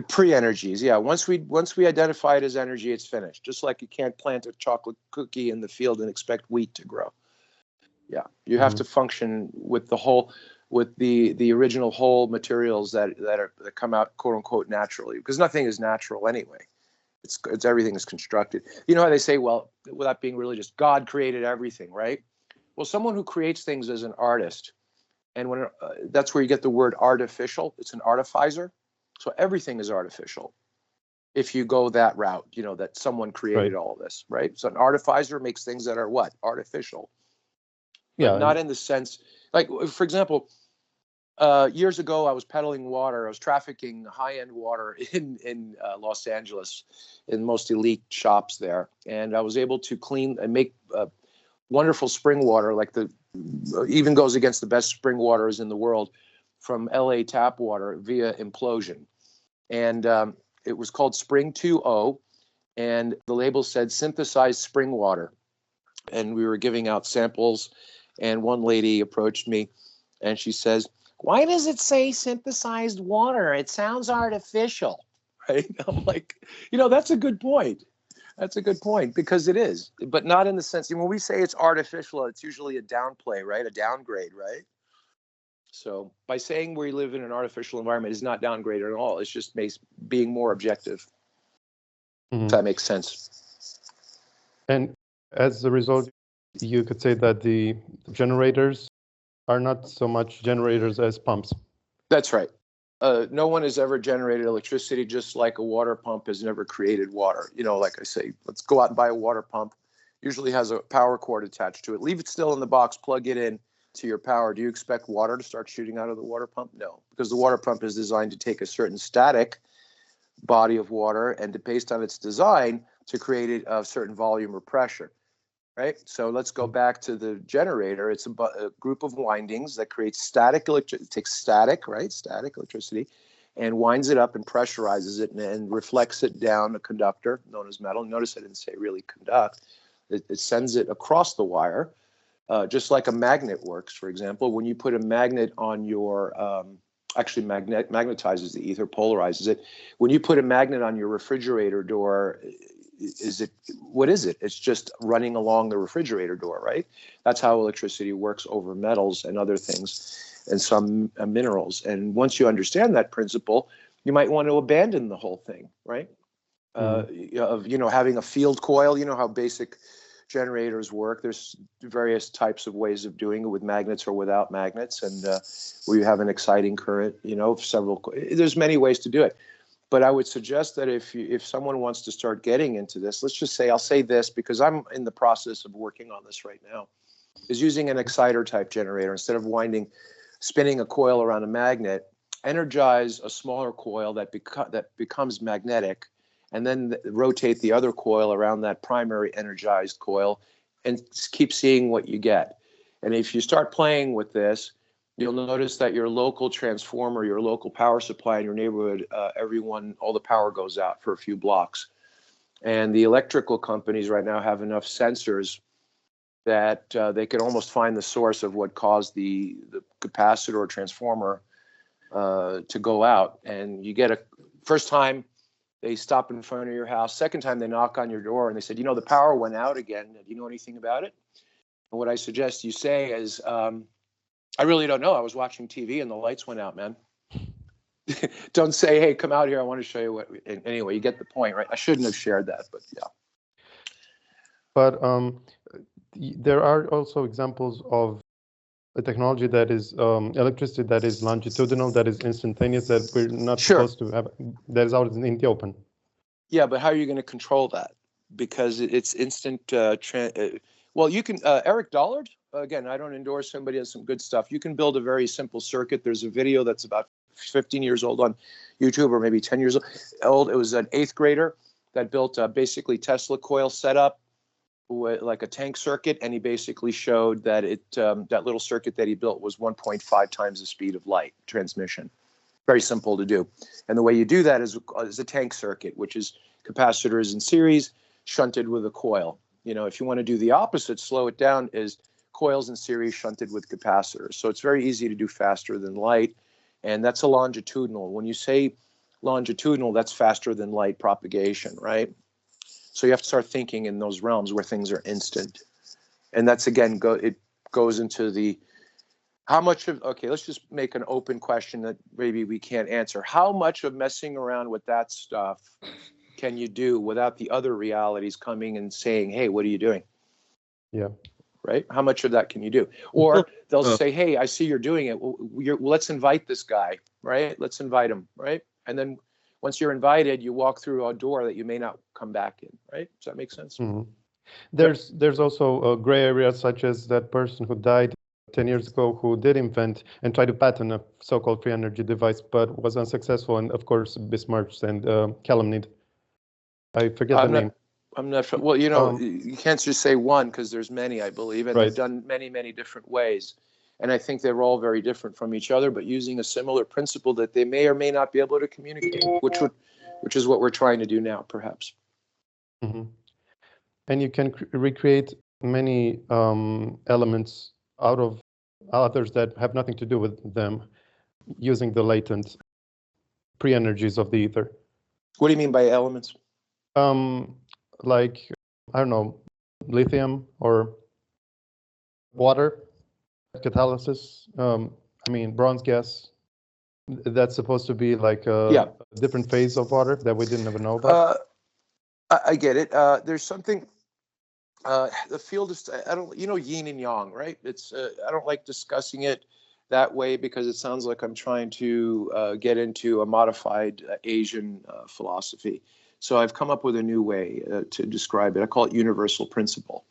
Pre-energies, yeah. Once we identify it as energy, it's finished. Just like you can't plant a chocolate cookie in the field and expect wheat to grow. Yeah, you have to function with the original whole materials that come out quote unquote naturally, because nothing is natural anyway. It's everything is constructed. You know how they say, well, without being religious, God created everything, right? Well, someone who creates things is an artist, and when that's where you get the word artificial. It's an artificer. So everything is artificial if you go that route, you know, that someone created all of this, right? So an artificer makes things that are what? Artificial. But not in the sense, like, for example, years ago, I was peddling water. I was trafficking high-end water in Los Angeles, in most elite shops there. And I was able to clean and make wonderful spring water, like even goes against the best spring waters in the world, from LA tap water via implosion. And it was called Spring 2.0, and the label said synthesized spring water. And we were giving out samples, and one lady approached me and she says, "Why does it say synthesized water? It sounds artificial." Right? I'm like, you know, that's a good point. That's a good point, because it is, but not in the sense, when we say it's artificial, it's usually a downplay, right? A downgrade, right? So by saying we live in an artificial environment is not downgraded at all. It's just being more objective. If that makes sense. And as a result, you could say that the generators are not so much generators as pumps. That's right. No one has ever generated electricity, just like a water pump has never created water. You know, like I say, let's go out and buy a water pump. Usually has a power cord attached to it. Leave it still in the box, plug it in to your power. Do you expect water to start shooting out of the water pump? No, because the water pump is designed to take a certain static body of water and based on its design to create a certain volume or pressure. Right. So let's go back to the generator. It's a group of windings that creates static electricity. It takes static, right? Static electricity, and winds it up and pressurizes it and reflects it down a conductor known as metal. Notice I didn't say really conduct. It sends it across the wire, just like a magnet works. For example, when you put a magnet on your actually magnetizes the ether, polarizes it. When you put a magnet on your refrigerator door, what is it? It's just running along the refrigerator door, right? That's how electricity works over metals and other things and some minerals. And once you understand that principle, you might want to abandon the whole thing, right? Of, you know, having a field coil, you know how basic generators work. There's various types of ways of doing it with magnets or without magnets. And where you have an exciting current, you know, there's many ways to do it. But I would suggest that if someone wants to start getting into this, let's just say, I'll say this because I'm in the process of working on this right now, is using an exciter type generator. Instead of spinning a coil around a magnet, energize a smaller coil that becomes magnetic, and then rotate the other coil around that primary energized coil and keep seeing what you get. And if you start playing with this, you'll notice that your local transformer, your local power supply in your neighborhood, all the power goes out for a few blocks. And the electrical companies right now have enough sensors that they can almost find the source of what caused the capacitor or transformer to go out. And you get first time they stop in front of your house, second time they knock on your door and they said, you know, the power went out again. Do you know anything about it? And what I suggest you say is, I really don't know. I was watching TV and the lights went out, man. Don't say, hey, come out here. I want to show you what. Anyway, you get the point, right? I shouldn't have shared that, but yeah. But there are also examples of a technology that is electricity that is longitudinal, that is instantaneous, that we're not supposed to have, that is out in the open. Yeah, but how are you going to control that? Because it's instant. Well, you can, Eric Dollard, again, I don't endorse him, but he has some good stuff. You can build a very simple circuit. There's a video that's about 15 years old on YouTube, or maybe 10 years old. It was an 8th grader that built basically Tesla coil setup, like a tank circuit, and he basically showed that that little circuit that he built was 1.5 times the speed of light transmission. Very simple to do. And the way you do that is a tank circuit, which is capacitors in series shunted with a coil. If you want to do the opposite, slow it down, is coils in series shunted with capacitors. So it's very easy to do faster than light. And that's a longitudinal. When you say longitudinal, that's faster than light propagation, right? So you have to start thinking in those realms where things are instant. And that's, again, it goes into the how much of, okay, let's just make an open question that maybe we can't answer. How much of messing around with that stuff can you do without the other realities coming and saying, hey, what are you doing? Yeah. Right? How much of that can you do? Or they'll say, hey, I see you're doing it. Well, let's invite this guy, right? Let's invite him, right? And then once you're invited, you walk through a door that you may not come back in, right? Does that make sense? Mm-hmm. There's also a gray area, such as that person who died 10 years ago who did invent and try to patent a so-called free energy device, but was unsuccessful, and of course besmirched and calumniated. I forget the name. I'm not sure. Well, you can't just say one, because there's many, I believe, and right. They've done many, many different ways. And I think they're all very different from each other, but using a similar principle that they may or may not be able to communicate, which is what we're trying to do now, perhaps. Mm-hmm. And you can recreate many elements out of others that have nothing to do with them using the latent pre-energies of the ether. What do you mean by elements? Like, I don't know, lithium or water, catalysis. Bronze gas. That's supposed to be like a different phase of water that we didn't ever know about. I get it. There's something. The field is, yin and yang, right? It's, I don't like discussing it that way because it sounds like I'm trying to get into a modified Asian philosophy. So I've come up with a new way to describe it. I call it universal principle.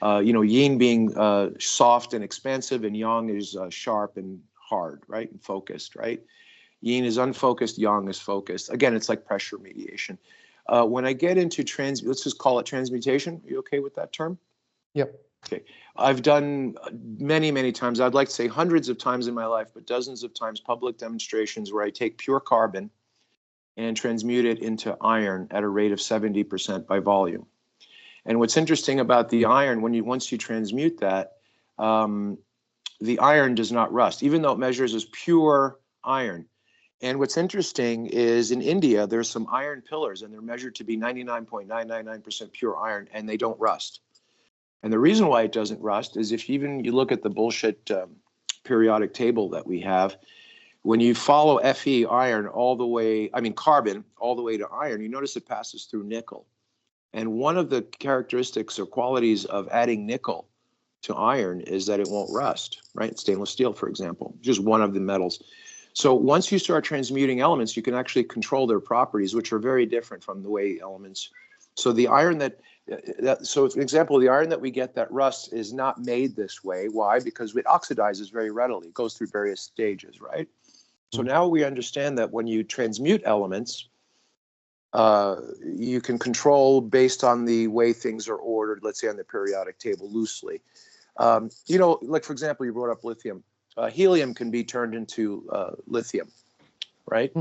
Yin being soft and expansive, and yang is sharp and hard, right? And focused, right? Yin is unfocused, yang is focused. Again, it's like pressure mediation. When I get into let's just call it transmutation. Are you okay with that term? Yep. Okay. I've done many, many times, I'd like to say hundreds of times in my life, but dozens of times, public demonstrations where I take pure carbon and transmute it into iron at a rate of 70% by volume. And what's interesting about the iron, once you transmute that, the iron does not rust, even though it measures as pure iron. And what's interesting is in India, there's some iron pillars, and they're measured to be 99.999% pure iron, and they don't rust. And the reason why it doesn't rust is if you look at the bullshit periodic table that we have, when you follow Fe, carbon, all the way to iron, you notice it passes through nickel. And one of the characteristics or qualities of adding nickel to iron is that it won't rust, right? Stainless steel, for example, just one of the metals. So once you start transmuting elements, you can actually control their properties, which are very different from the way elements. So the iron so for example, the iron that we get that rusts is not made this way. Why? Because it oxidizes very readily. It goes through various stages, right? So now we understand that when you transmute elements, you can control based on the way things are ordered, let's say on the periodic table loosely. Like for example, you brought up lithium. Helium can be turned into lithium, right?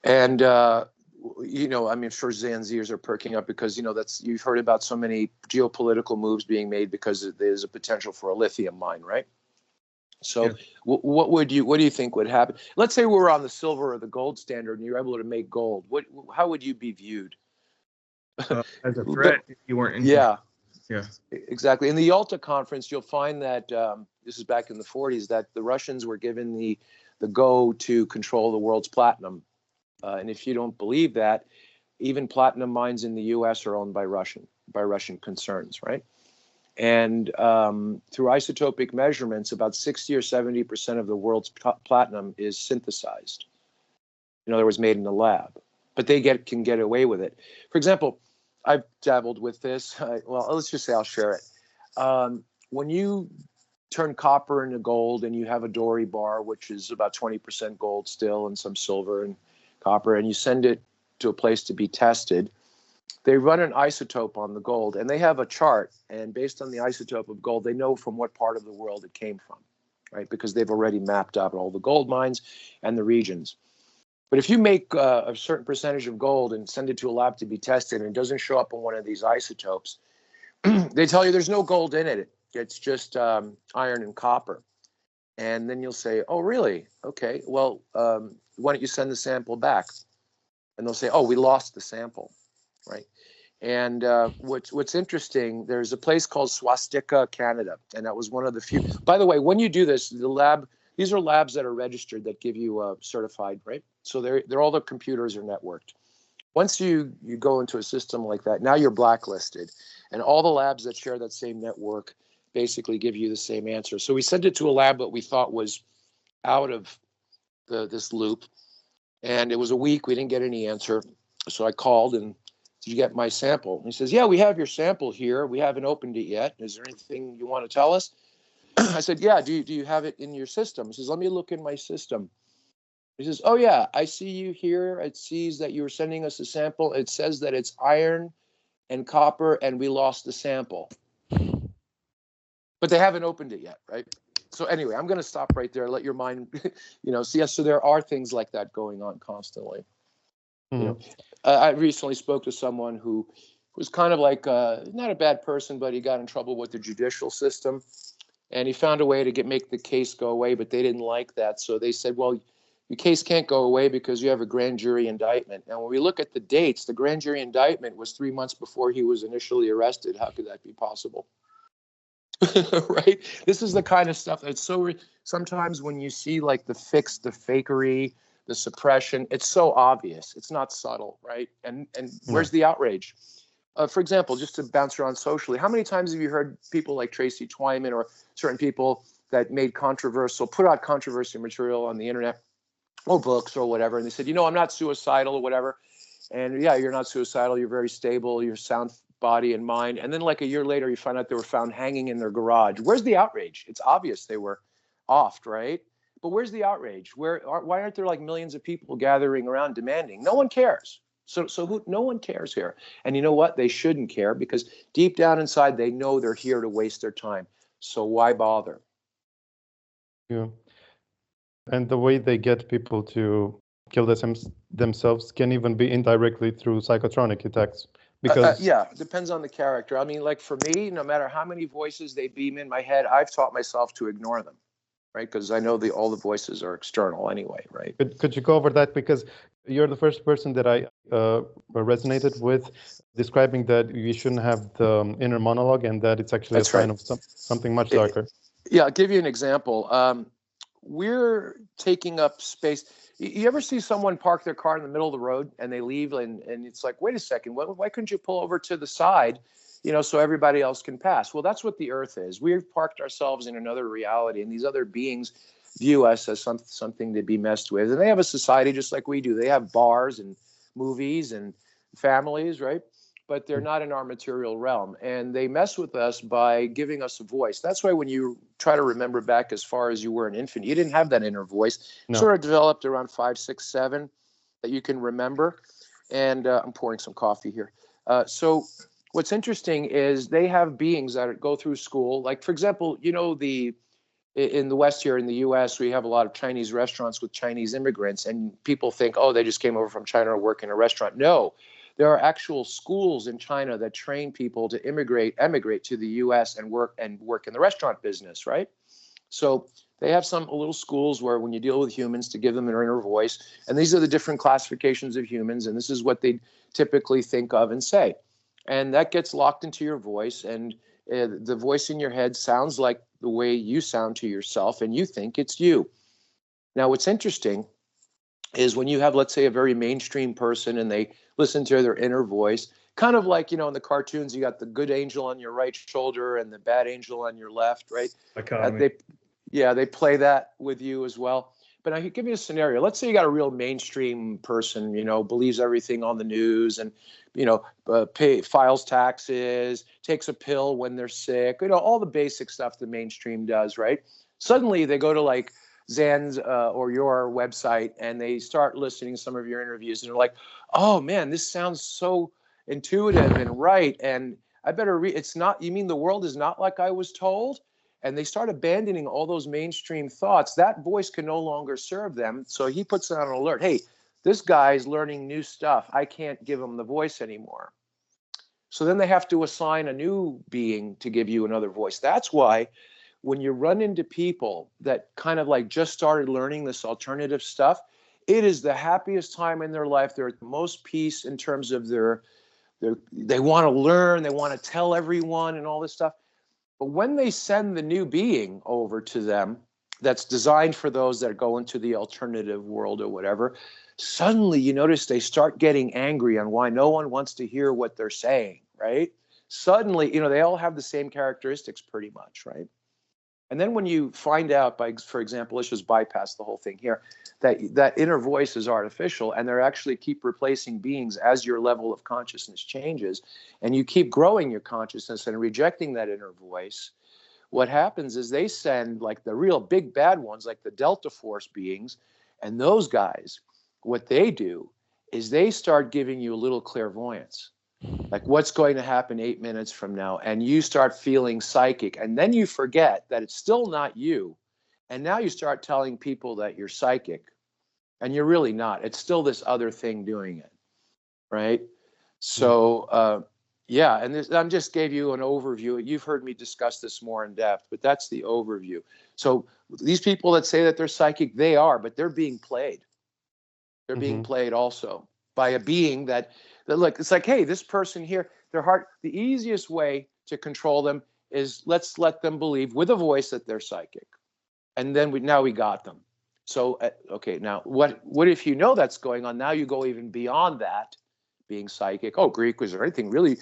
And I'm sure Zan's ears are perking up because you've heard about so many geopolitical moves being made because there's a potential for a lithium mine, right? So, what do you think would happen? Let's say we're on the silver or the gold standard, and you're able to make gold. How would you be viewed? As a threat, if you weren't. Yeah, exactly. In the Yalta conference, you'll find that this is back in the 40s that the Russians were given the go to control the world's platinum. And if you don't believe that, even platinum mines in the U.S. are owned by Russian concerns, right? And through isotopic measurements, about 60 or 70% of the world's platinum is synthesized. In other words, made in the lab. But they can get away with it. For example, I've dabbled with this. Let's just say I'll share it. When you turn copper into gold and you have a Dory bar, which is about 20% gold still and some silver and copper, and you send it to a place to be tested, they run an isotope on the gold, and they have a chart. And based on the isotope of gold, they know from what part of the world it came from. right? Because they've already mapped out all the gold mines and the regions. But if you make a certain percentage of gold and send it to a lab to be tested and it doesn't show up on one of these isotopes, they tell you there's no gold in it. It's just iron and copper. And then you'll say, oh, really? Okay, well, why don't you send the sample back? And they'll say, oh, we lost the sample, right? And what's interesting, there's a place called Swastika, Canada, and that was one of the few. By the way, when you do this, these are labs that are registered that give you certified, right? So they're all the computers are networked. Once you go into a system like that, now you're blacklisted, and all the labs that share that same network basically give you the same answer. So we sent it to a lab that we thought was out of this loop, and it was a week. We didn't get any answer. So I called and, did you get my sample? And he says, yeah, we have your sample here. We haven't opened it yet. Is there anything you want to tell us? I said, yeah, do you have it in your system? He says, let me look in my system. He says, oh, yeah, I see you here. It sees that you were sending us a sample. It says that it's iron and copper, and we lost the sample. But they haven't opened it yet, right? So anyway, I'm going to stop right there. Let your mind, see. So there are things like that going on constantly. Mhm. I recently spoke to someone who was kind of like not a bad person, but he got in trouble with the judicial system, and he found a way to make the case go away, but they didn't like that. So they said, well, your case can't go away because you have a grand jury indictment. And when we look at the dates, the grand jury indictment was 3 months before he was initially arrested. How could that be possible? Right? This is the kind of stuff that's sometimes when you see like the fakery, the suppression, it's so obvious. It's not subtle, right? And where's the outrage? For example, just to bounce around socially, how many times have you heard people like Tracy Twyman or certain people that put out controversial material on the internet or books or whatever, and they said, I'm not suicidal or whatever. And yeah, you're not suicidal. You're very stable. You're sound body and mind. And then like a year later, you find out they were found hanging in their garage. Where's the outrage? It's obvious they were offed, right? But where's the outrage? Why aren't there like millions of people gathering around demanding? No one cares. No one cares here. And you know what? They shouldn't care because deep down inside, they know they're here to waste their time. So why bother? Yeah. And the way they get people to kill themselves can even be indirectly through psychotronic attacks. Because yeah, depends on the character. I mean, like for me, no matter how many voices they beam in my head, I've taught myself to ignore them, right? Because I know all the voices are external anyway, right? Could you go over that? Because you're the first person that I resonated with describing that you shouldn't have the inner monologue and that it's actually That's a sign right. of something much darker. Yeah, I'll give you an example. We're taking up space. You ever see someone park their car in the middle of the road and they leave and it's like, wait a second, why couldn't you pull over to the side, so everybody else can pass? Well, that's what the earth is. We've parked ourselves in another reality, and these other beings view us as something to be messed with. And they have a society just like we do. They have bars and movies and families, right? But they're not in our material realm. And they mess with us by giving us a voice. That's why when you try to remember back as far as you were an infant, you didn't have that inner voice. No. Sort of developed around 5, 6, 7 that you can remember. And I'm pouring some coffee here. So what's interesting is they have beings that go through school. Like, for example, in the West here in the U.S., we have a lot of Chinese restaurants with Chinese immigrants. And people think, oh, they just came over from China or work in a restaurant. No. There are actual schools in China that train people to emigrate to the U.S. and work in the restaurant business, right? So they have some little schools where when you deal with humans to give them their inner voice, and these are the different classifications of humans, and this is what they typically think of and say. And that gets locked into your voice, and the voice in your head sounds like the way you sound to yourself, and you think it's you. Now, what's interesting is when you have, let's say, a very mainstream person and they listen to their inner voice, kind of like, in the cartoons, you got the good angel on your right shoulder and the bad angel on your left, right? They play that with you as well. But I could give you a scenario. Let's say you got a real mainstream person, believes everything on the news and, files taxes, takes a pill when they're sick, all the basic stuff the mainstream does, right? Suddenly they go to like Zan's or your website and they start listening to some of your interviews and they're like, oh man, this sounds so intuitive and right. And I better read. It's not, you mean the world is not like I was told? and they start abandoning all those mainstream thoughts, that voice can no longer serve them. So he puts on an alert. Hey, this guy's learning new stuff. I can't give him the voice anymore. So then they have to assign a new being to give you another voice. That's why when you run into people that kind of like just started learning this alternative stuff, it is the happiest time in their life. They're at the most peace in terms of they want to learn, they want to tell everyone and all this stuff. But when they send the new being over to them that's designed for those that go into the alternative world or whatever, suddenly you notice they start getting angry on why no one wants to hear what they're saying, right? Suddenly, they all have the same characteristics pretty much, right? And then when you find out, for example, let's just bypass the whole thing here, that inner voice is artificial, and they're actually keep replacing beings as your level of consciousness changes, and you keep growing your consciousness and rejecting that inner voice, what happens is they send like the real big bad ones, like the Delta Force beings, and those guys, what they do is they start giving you a little clairvoyance. Like what's going to happen 8 minutes from now, and you start feeling psychic, and then you forget that it's still not you, and now you start telling people that you're psychic, and you're really not. It's still this other thing doing it, right? So yeah, and I just gave you an overview. You've heard me discuss this more in depth, but that's the overview. So these people that say that they're psychic, they are, but they're being played. They're being played also by a being that look, it's like, hey, this person here, their heart, the easiest way to control them is let's let them believe with a voice that they're psychic. And then now we got them. So, okay, now what if you know that's going on? Now you go even beyond that, being psychic. Oh, Greek, was there anything really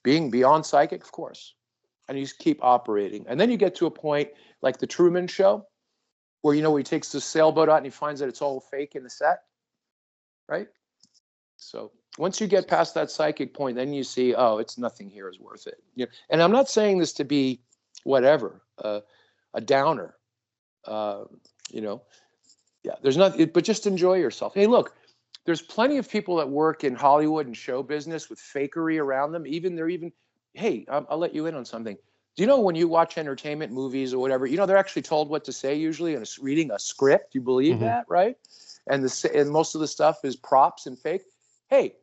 being beyond psychic? Of course. And you just keep operating. And then you get to a point like the Truman Show, where, where he takes the sailboat out and he finds that it's all fake in the set, right? So once you get past that psychic point, then you see, oh, it's nothing here is worth it. And I'm not saying this to be whatever, a downer, yeah, there's nothing, but just enjoy yourself. Hey, look, there's plenty of people that work in Hollywood and show business with fakery around them. Hey, I'll let you in on something. Do you know when you watch entertainment movies or whatever, they're actually told what to say usually and reading a script. You believe that, right? And most of the stuff is props and fake. Hey,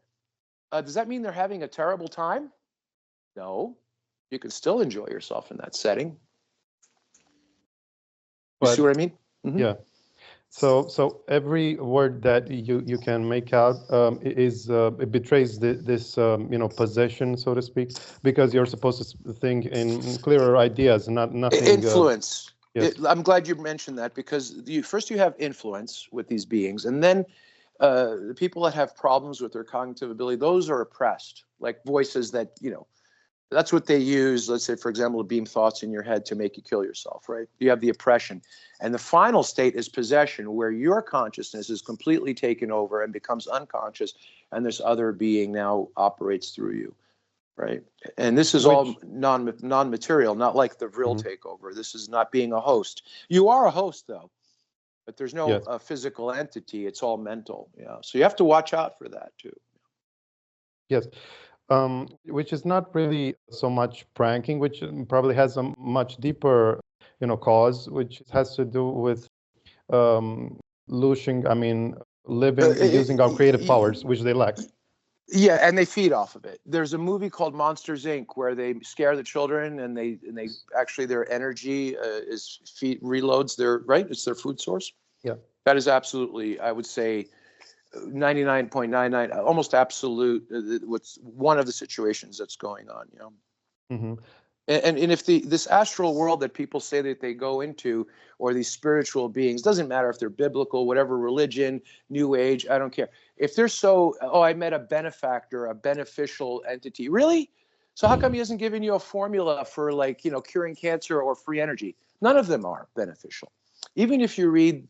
does that mean they're having a terrible time? No, you can still enjoy yourself in that setting. You see what I mean? Yeah. So every word that you can make out it betrays this possession, so to speak, because you're supposed to think in clearer ideas, nothing. Influence. Yes. I'm glad you mentioned that, because first you have influence with these beings, and then the people that have problems with their cognitive ability, those are oppressed, like voices that, that's what they use. Let's say, for example, to beam thoughts in your head to make you kill yourself, right? You have the oppression. And the final state is possession, where your consciousness is completely taken over and becomes unconscious, and this other being now operates through you, right? And this is all non-material, not like the Vril takeover. This is not being a host. You are a host, though, but there's no physical entity. It's all mental. Yeah. So you have to watch out for that, too. Yes. Which is not really so much pranking, which probably has a much deeper, cause, which has to do with living using our creative powers, which they lack. Yeah, and they feed off of it. There's a movie called Monsters Inc. where they scare the children, and they actually their energy reloads it's their food source. Yeah, that is absolutely, I would say, 99.99, almost absolute. What's one of the situations that's going on, And if this astral world that people say that they go into, or these spiritual beings, doesn't matter if they're biblical, whatever religion, New Age, I don't care. If they're I met a benefactor, a beneficial entity, really? So how come he hasn't given you a formula for curing cancer or free energy? None of them are beneficial. Even if you read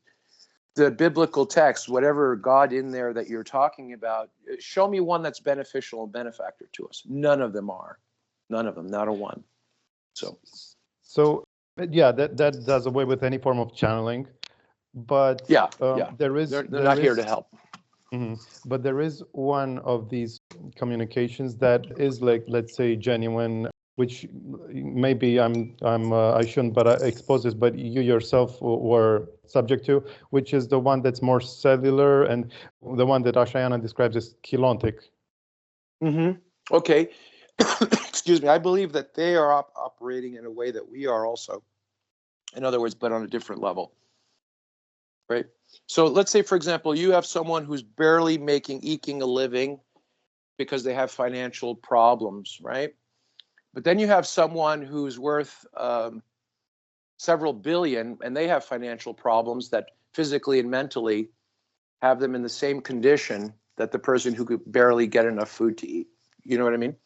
the biblical text, whatever God in there that you're talking about, show me one that's beneficial and benefactor to us. None of them are. None of them, not a one. So yeah, that does away with any form of channeling, but there is they're not here to help. But there is one of these communications that is like, let's say, genuine, which maybe I shouldn't, but I expose this, but you yourself were subject to, which is the one that's more cellular and the one that Ashayana describes as chelontic. Okay. Excuse me. I believe that they are operating in a way that we are also. In other words, but on a different level. Right. So let's say, for example, you have someone who's barely eking a living because they have financial problems, right? But then you have someone who's worth several billion and they have financial problems that physically and mentally have them in the same condition that the person who could barely get enough food to eat. You know what I mean?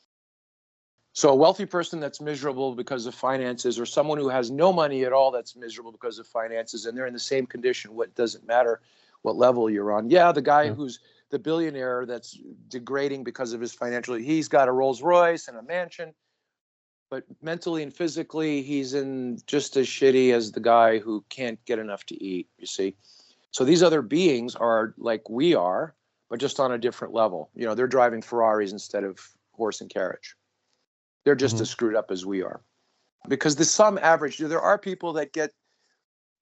So a wealthy person that's miserable because of finances, or someone who has no money at all that's miserable because of finances, and they're in the same condition, what doesn't matter what level you're on. Yeah, the guy who's the billionaire that's degrading because of his financial, he's got a Rolls Royce and a mansion, but mentally and physically, he's in just as shitty as the guy who can't get enough to eat, you see. So these other beings are like we are, but just on a different level. You know, they're driving Ferraris instead of horse and carriage. They're just as screwed up as we are. Because the sum average, there are people that get,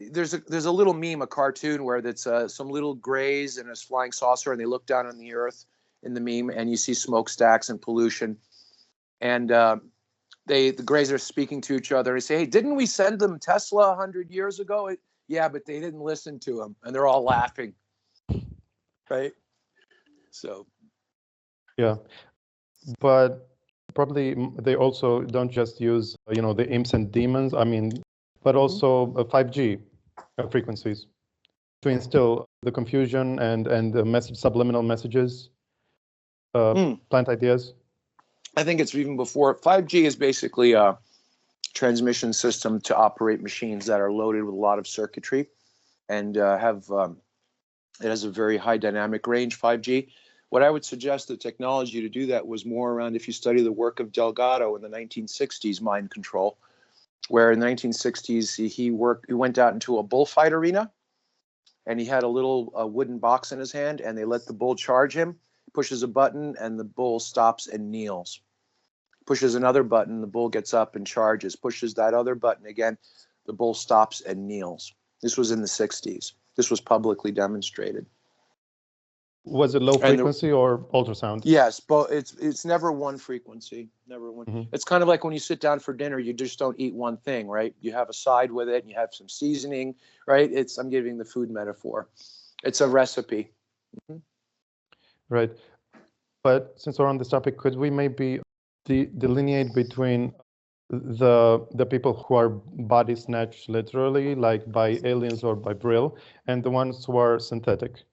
there's a little meme, a cartoon where that's some little grays in a flying saucer and they look down on the earth in the meme and you see smokestacks and pollution. And the grays are speaking to each other and say, hey, didn't we send them Tesla 100 years ago? Yeah, but they didn't listen to them. And they're all laughing. Right? So. Yeah. But probably they also don't just use, the imps and demons, but also 5G frequencies to instill the confusion and the subliminal messages, plant ideas. I think it's even before. 5G is basically a transmission system to operate machines that are loaded with a lot of circuitry and it has a very high dynamic range, 5G. What I would suggest the technology to do that was more around, if you study the work of Delgado in the 1960s, mind control, where in the 1960s he went out into a bullfight arena and he had a little wooden box in his hand and they let the bull charge him, pushes a button and the bull stops and kneels. Pushes another button, the bull gets up and charges. Pushes that other button again, the bull stops and kneels. This was in the 60s. This was publicly demonstrated. Was it low frequency or ultrasound? Yes, but it's never one frequency, never one. Mm-hmm. It's kind of like when you sit down for dinner, you just don't eat one thing, right? You have a side with it, and you have some seasoning, right? I'm giving the food metaphor. It's a recipe. Mm-hmm. Right. But since we're on this topic, could we maybe delineate between the people who are body snatched literally, like by aliens or by Brill, and the ones who are synthetic?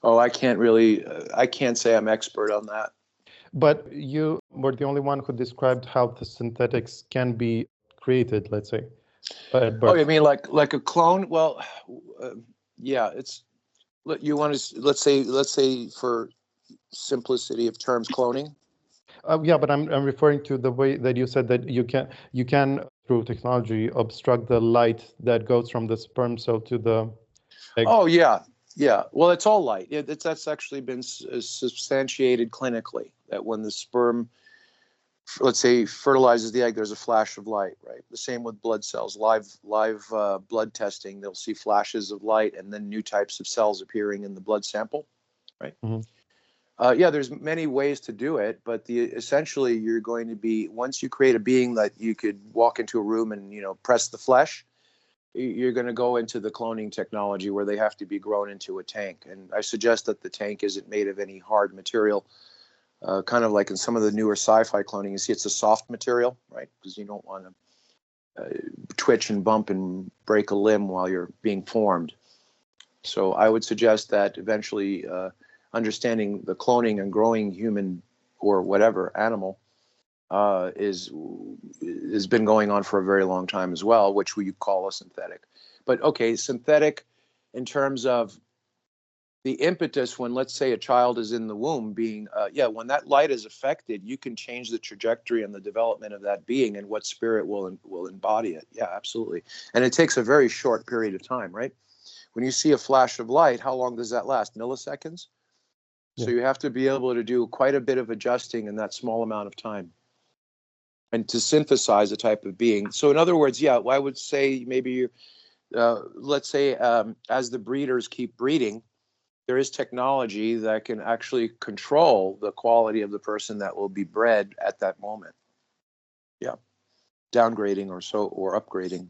Oh, I can't say I'm expert on that. But you were the only one who described how the synthetics can be created, let's say, at birth. Oh, you mean like a clone? Well, yeah, you want to, let's say for simplicity of terms, cloning. Yeah, but I'm referring to the way that you said that you can through technology obstruct the light that goes from the sperm cell to the egg. Oh yeah. Well, it's all light. That's actually been substantiated clinically that when the sperm, let's say, fertilizes the egg, there's a flash of light. Right. The same with blood cells. Live blood testing, they'll see flashes of light and then new types of cells appearing in the blood sample. Right. Mm-hmm. Yeah, there's many ways to do it, but essentially you're going to be, once you create a being that you could walk into a room and, press the flesh, you're going to go into the cloning technology where they have to be grown into a tank. And I suggest that the tank isn't made of any hard material, kind of like in some of the newer sci-fi cloning. You see, it's a soft material, right? Because you don't want to twitch and bump and break a limb while you're being formed. So I would suggest that eventually understanding the cloning and growing human or whatever animal has been going on for a very long time as well, which we call a synthetic. But okay, synthetic in terms of the impetus when, let's say, a child is in the womb being, when that light is affected, you can change the trajectory and the development of that being and what spirit will embody it. Yeah, absolutely. And it takes a very short period of time, right? When you see a flash of light, how long does that last? Milliseconds? Yeah. So you have to be able to do quite a bit of adjusting in that small amount of time. and to synthesize a type of being. So in other words, yeah, I would say maybe let's say as the breeders keep breeding, there is technology that can actually control the quality of the person that will be bred at that moment. Yeah, downgrading or upgrading.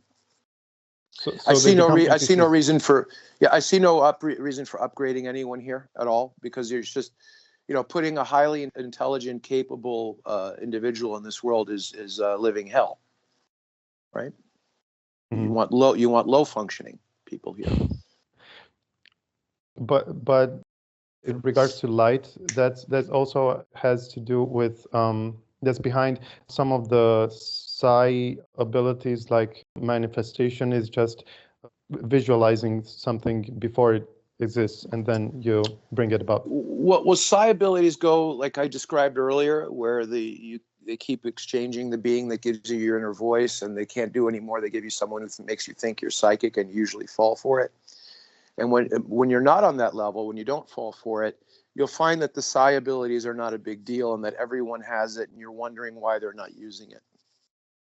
So I they see no become I see no NPCs. reason for reason for upgrading anyone here at all, because you're just putting a highly intelligent, capable individual in this world is living hell, right? Mhm. You want low functioning people here. But in regards to light, that's also has to do with that's behind some of the psi abilities, like manifestation is just visualizing something before it exists, and then you bring it about. Well, psi abilities go like I described earlier, where they keep exchanging the being that gives you your inner voice, and they can't do anymore. They give you someone who makes you think you're psychic, and usually fall for it. And when you're not on that level, when you don't fall for it, you'll find that the psi abilities are not a big deal, and that everyone has it, and you're wondering why they're not using it.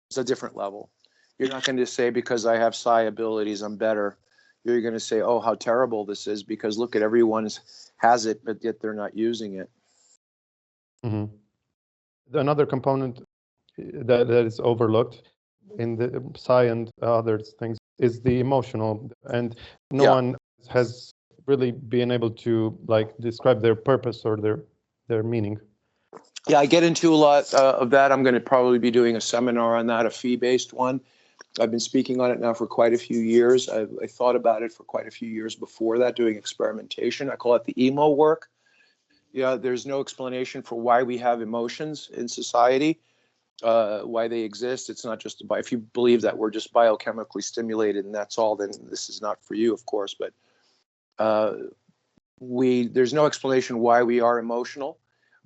It's a different level. You're not going to say, because I have psi abilities, I'm better. You're going to say, oh, how terrible this is, because look at everyone has it, but yet they're not using it. Mm-hmm. Another component that is overlooked in the psi and other things is the emotional, and no one has really been able to like describe their purpose or their meaning. Yeah, I get into a lot of that. I'm going to probably be doing a seminar on that, a fee-based one. I've been speaking on it now for quite a few years. I thought about it for quite a few years before that, doing experimentation. I call it the emo work. Yeah, there's no explanation for why we have emotions in society, why they exist. It's not just if you believe that we're just biochemically stimulated and that's all, then this is not for you, of course. But there's no explanation why we are emotional.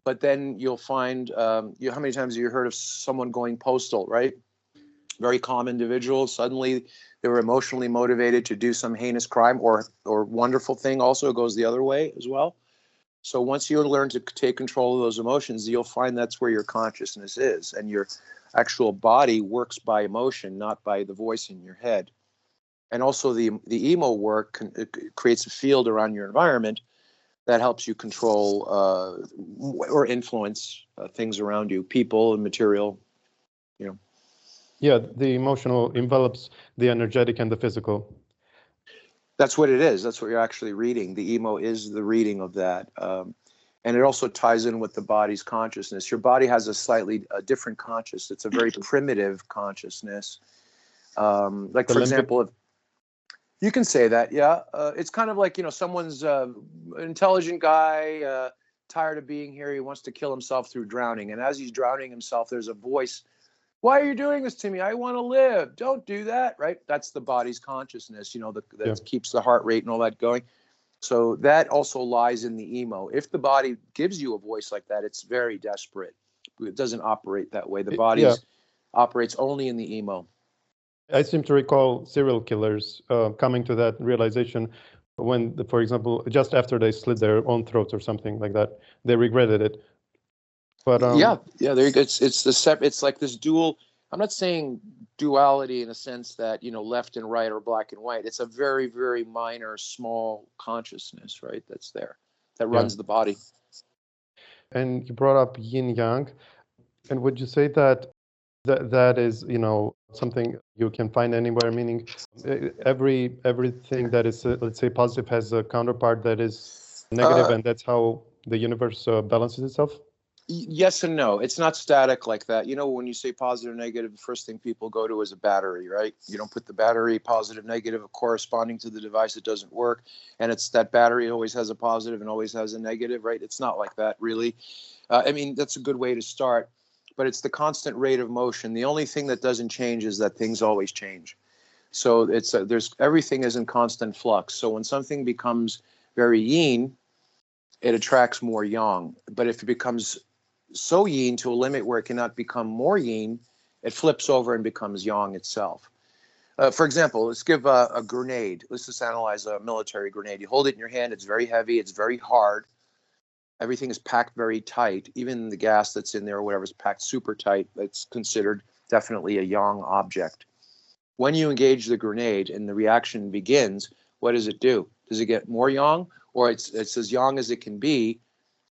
But then you'll find, how many times have you heard of someone going postal, right? Very calm individual. Suddenly they were emotionally motivated to do some heinous crime or wonderful thing. Also goes the other way as well. So once you learn to take control of those emotions, you'll find that's where your consciousness is, and your actual body works by emotion, not by the voice in your head. And also the emo work creates a field around your environment that helps you control or influence things around you, people and material, Yeah, the emotional envelops the energetic and the physical. That's what it is. That's what you're actually reading. The emo is the reading of that. And it also ties in with the body's consciousness. Your body has a different consciousness. It's a very primitive consciousness. Like, The for limbic. example, if you can say that, yeah. It's kind of like, someone's an intelligent guy, tired of being here. He wants to kill himself through drowning. And as he's drowning himself, there's a voice. Why are you doing this to me? I want to live. Don't do that, right? That's the body's consciousness, that keeps the heart rate and all that going. So that also lies in the emo. If the body gives you a voice like that, it's very desperate. It doesn't operate that way. The body operates only in the emo. I seem to recall serial killers coming to that realization when, for example, just after they slit their own throats or something like that, they regretted it. But yeah, there you go. It's like this dual. I'm not saying duality in a sense that left and right or black and white. It's a very, very minor, small consciousness, right? That's there, that runs the body. And you brought up yin yang, and would you say that that is something you can find anywhere? Meaning, everything that is let's say positive has a counterpart that is negative, and that's how the universe balances itself. Yes and no. It's not static like that. When you say positive, negative, the first thing people go to is a battery, right? You don't put the battery positive, negative corresponding to the device. It doesn't work. And it's that battery always has a positive and always has a negative, right? It's not like that, really. That's a good way to start. But it's the constant rate of motion. The only thing that doesn't change is that things always change. So everything is in constant flux. So when something becomes very yin, it attracts more yang. But if it becomes so yin to a limit where it cannot become more yin, it flips over and becomes yang itself. For example, let's give a grenade. Let's just analyze a military grenade. You hold it in your hand. It's very heavy. It's very hard. Everything is packed very tight. Even the gas that's in there or whatever is packed super tight. It's considered definitely a yang object. When you engage the grenade and the reaction begins, what does it do? Does it get more yang, or it's as yang as it can be?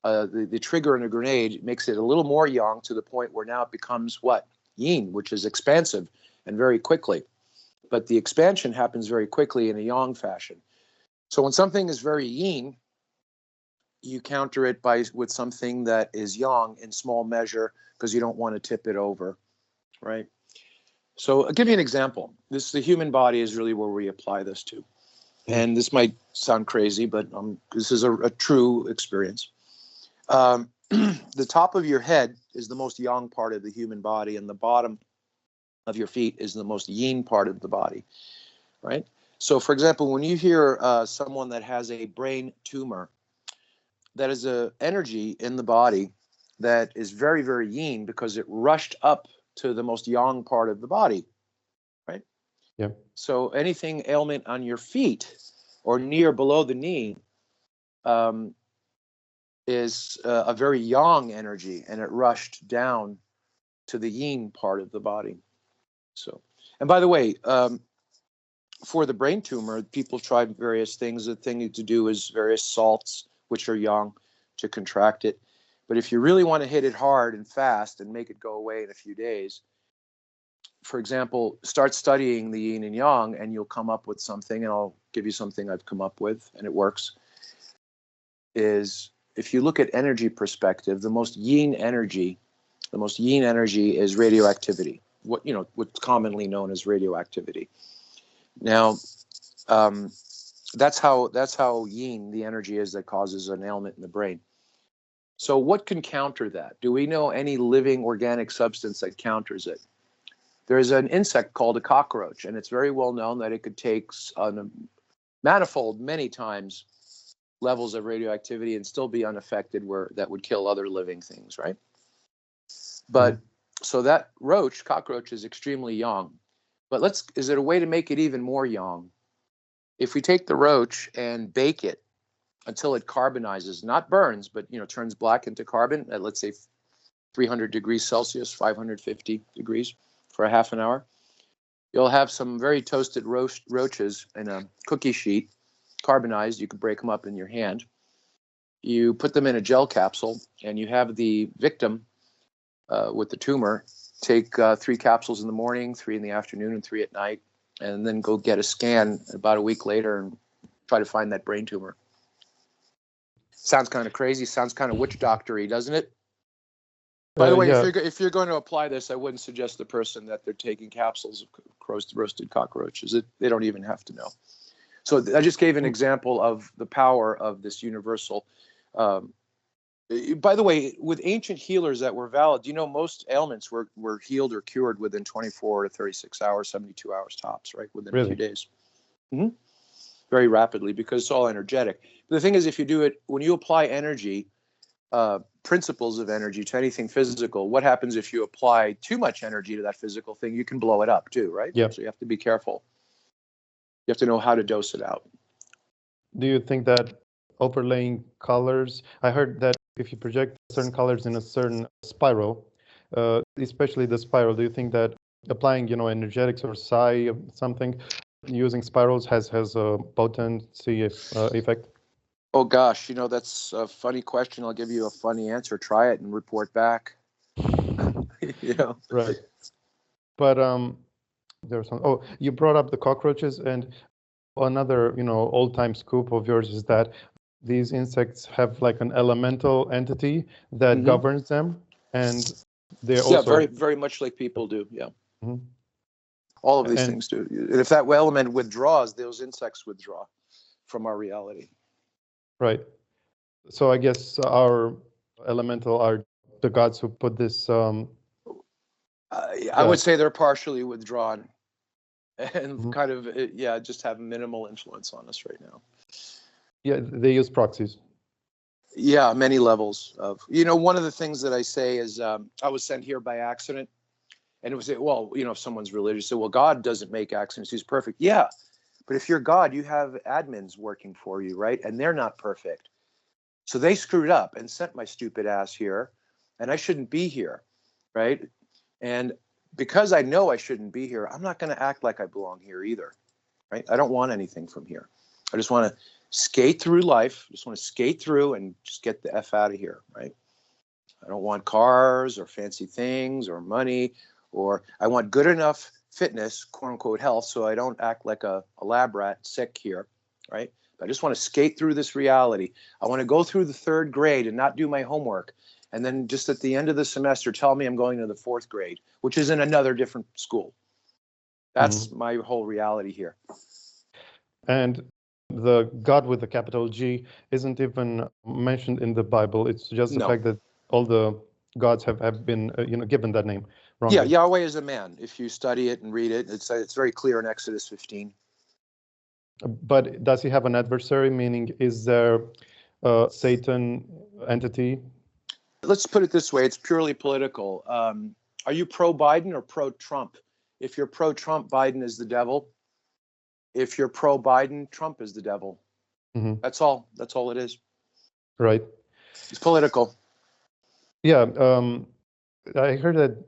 The trigger in a grenade makes it a little more yang to the point where now it becomes what? Yin, which is expansive and very quickly. But the expansion happens very quickly in a yang fashion. So when something is very yin, you counter it with something that is yang in small measure because you don't want to tip it over, right? So I'll give you an example. The human body is really where we apply this to. And this might sound crazy, but this is a true experience. The top of your head is the most yang part of the human body, and the bottom of your feet is the most yin part of the body, right? So, for example, when you hear someone that has a brain tumor, that is an energy in the body that is very, very yin because it rushed up to the most yang part of the body, right? Yeah. So anything ailment on your feet or near below the knee is a very yang energy, and it rushed down to the yin part of the body. So, and by the way, for the brain tumor, people tried various things. The thing to do is various salts, which are yang, to contract it. But if you really want to hit it hard and fast and make it go away in a few days, for example, start studying the yin and yang, and you'll come up with something, and I'll give you something I've come up with, and it works, is if you look at energy perspective, the most yin energy is radioactivity, what's commonly known as radioactivity. Now, that's how yin the energy is that causes an ailment in the brain. So what can counter that? Do we know any living organic substance that counters it? There's an insect called a cockroach, and it's very well known that it could take manifold, many times, levels of radioactivity and still be unaffected, where that would kill other living things, right? But so that cockroach is extremely yang. But is there a way to make it even more yang? If we take the roach and bake it until it carbonizes, not burns, but turns black into carbon at, let's say, 300 degrees Celsius, 550 degrees for a half an hour, you'll have some very toasted roaches in a cookie sheet, carbonized. You could break them up in your hand. You put them in a gel capsule, and you have the victim with the tumor take 3 capsules in the morning, 3 in the afternoon, and 3 at night, and then go get a scan about a week later and try to find that brain tumor. Sounds kind of crazy. Sounds kind of witch doctor-y, doesn't it? By the way, yeah. if you're going to apply this, I wouldn't suggest the person that they're taking capsules of roasted cockroaches. They don't even have to know. So I just gave an example of the power of this universal. By the way, with ancient healers that were valid, most ailments were healed or cured within 24 to 36 hours, 72 hours tops, right? Within a few days. Mm-hmm. Very rapidly, because it's all energetic. But the thing is, if you do it, when you apply energy, principles of energy to anything physical, what happens if you apply too much energy to that physical thing? You can blow it up too, right? Yeah. So you have to be careful. You have to know how to dose it out. Do you think that overlaying colors, I heard that if you project certain colors in a certain spiral, especially the spiral, do you think that applying, energetics or psi something using spirals has a potency effect? Oh gosh, that's a funny question. I'll give you a funny answer. Try it and report back. Right. But there's some. Oh, you brought up the cockroaches, and another old-time scoop of yours is that these insects have like an elemental entity that governs them, and they're also very, very much like people do. Yeah. Mm-hmm. All of these things do. And if that element withdraws, those insects withdraw from our reality. Right. So I guess our elemental are the gods who put this. I would say they're partially withdrawn, and kind of just have minimal influence on us right now. Yeah, they use proxies. Yeah, many levels of. One of the things that I say is I was sent here by accident, and it was if someone's religious, say, well, God doesn't make accidents; He's perfect. Yeah, but if you're God, you have admins working for you, right? And they're not perfect. So they screwed up and sent my stupid ass here, and I shouldn't be here, right? And because I know I shouldn't be here, I'm not going to act like I belong here either, right? I don't want anything from here. I just want to skate through life, just want to skate through and just get the F out of here, right? I don't want cars or fancy things or money, or I want good enough fitness, quote unquote health, so I don't act like a lab rat sick here, right? I just want to skate through this reality. I want to go through the 3rd grade and not do my homework. And then just at the end of the semester, tell me I'm going to the 4th grade, which is in another different school. That's my whole reality here. And the God with the capital G isn't even mentioned in the Bible. It's just the fact that all the gods have been, given that name wrongly. Yeah, Yahweh is a man. If you study it and read it, it's very clear in Exodus 15. But does he have an adversary? Meaning, is there a Satan entity? Let's put it this way. It's purely political. Are you pro-Biden or pro-Trump? If you're pro-Trump, Biden is the devil. If you're pro-Biden, Trump is the devil. That's all. That's all it is. Right. It's political. Yeah. I heard that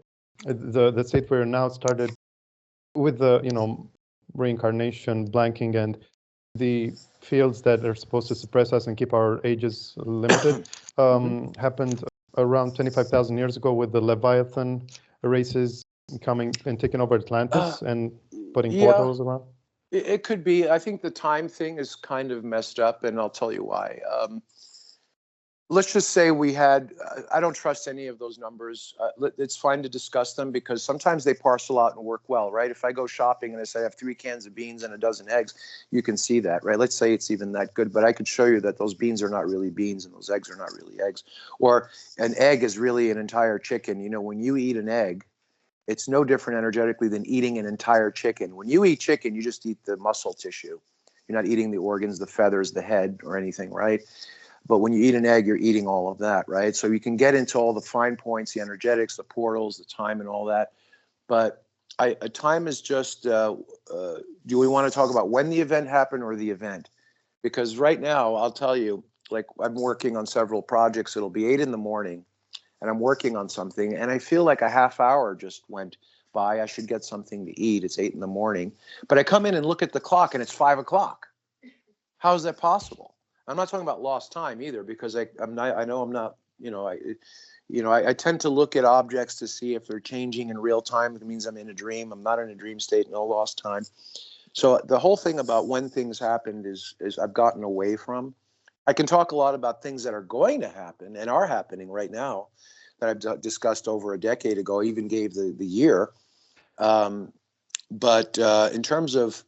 the state we're now started with the, reincarnation, blanking, and the fields that are supposed to suppress us and keep our ages limited happened around 25,000 years ago with the Leviathan races coming and taking over Atlantis and putting portals around. It could be. I think the time thing is kind of messed up, and I'll tell you why. Let's just say we had, I don't trust any of those numbers. It's fine to discuss them because sometimes they parcel out and work well, right? If I go shopping and I say I have 3 cans of beans and a dozen eggs, you can see that, right? Let's say it's even that good, but I could show you that those beans are not really beans and those eggs are not really eggs. Or an egg is really an entire chicken. You know, when you eat an egg, it's no different energetically than eating an entire chicken. When you eat chicken, you just eat the muscle tissue. You're not eating the organs, the feathers, the head, or anything, right? But when you eat an egg, you're eating all of that, right? So you can get into all the fine points, the energetics, the portals, the time, and all that. But time is just, do we want to talk about when the event happened or the event? Because right now, I'll tell you, like I'm working on several projects. It'll be 8 in the morning and I'm working on something. And I feel like a half hour just went by. I should get something to eat. It's 8 in the morning. But I come in and look at the clock and it's 5 o'clock. How is that possible? I'm not talking about lost time either, because I tend to look at objects to see if they're changing in real time. It means I'm in a dream. I'm not in a dream state, no lost time. So the whole thing about when things happened is I've gotten away from. I can talk a lot about things that are going to happen and are happening right now that I've discussed over a decade ago, even gave the year. But in terms of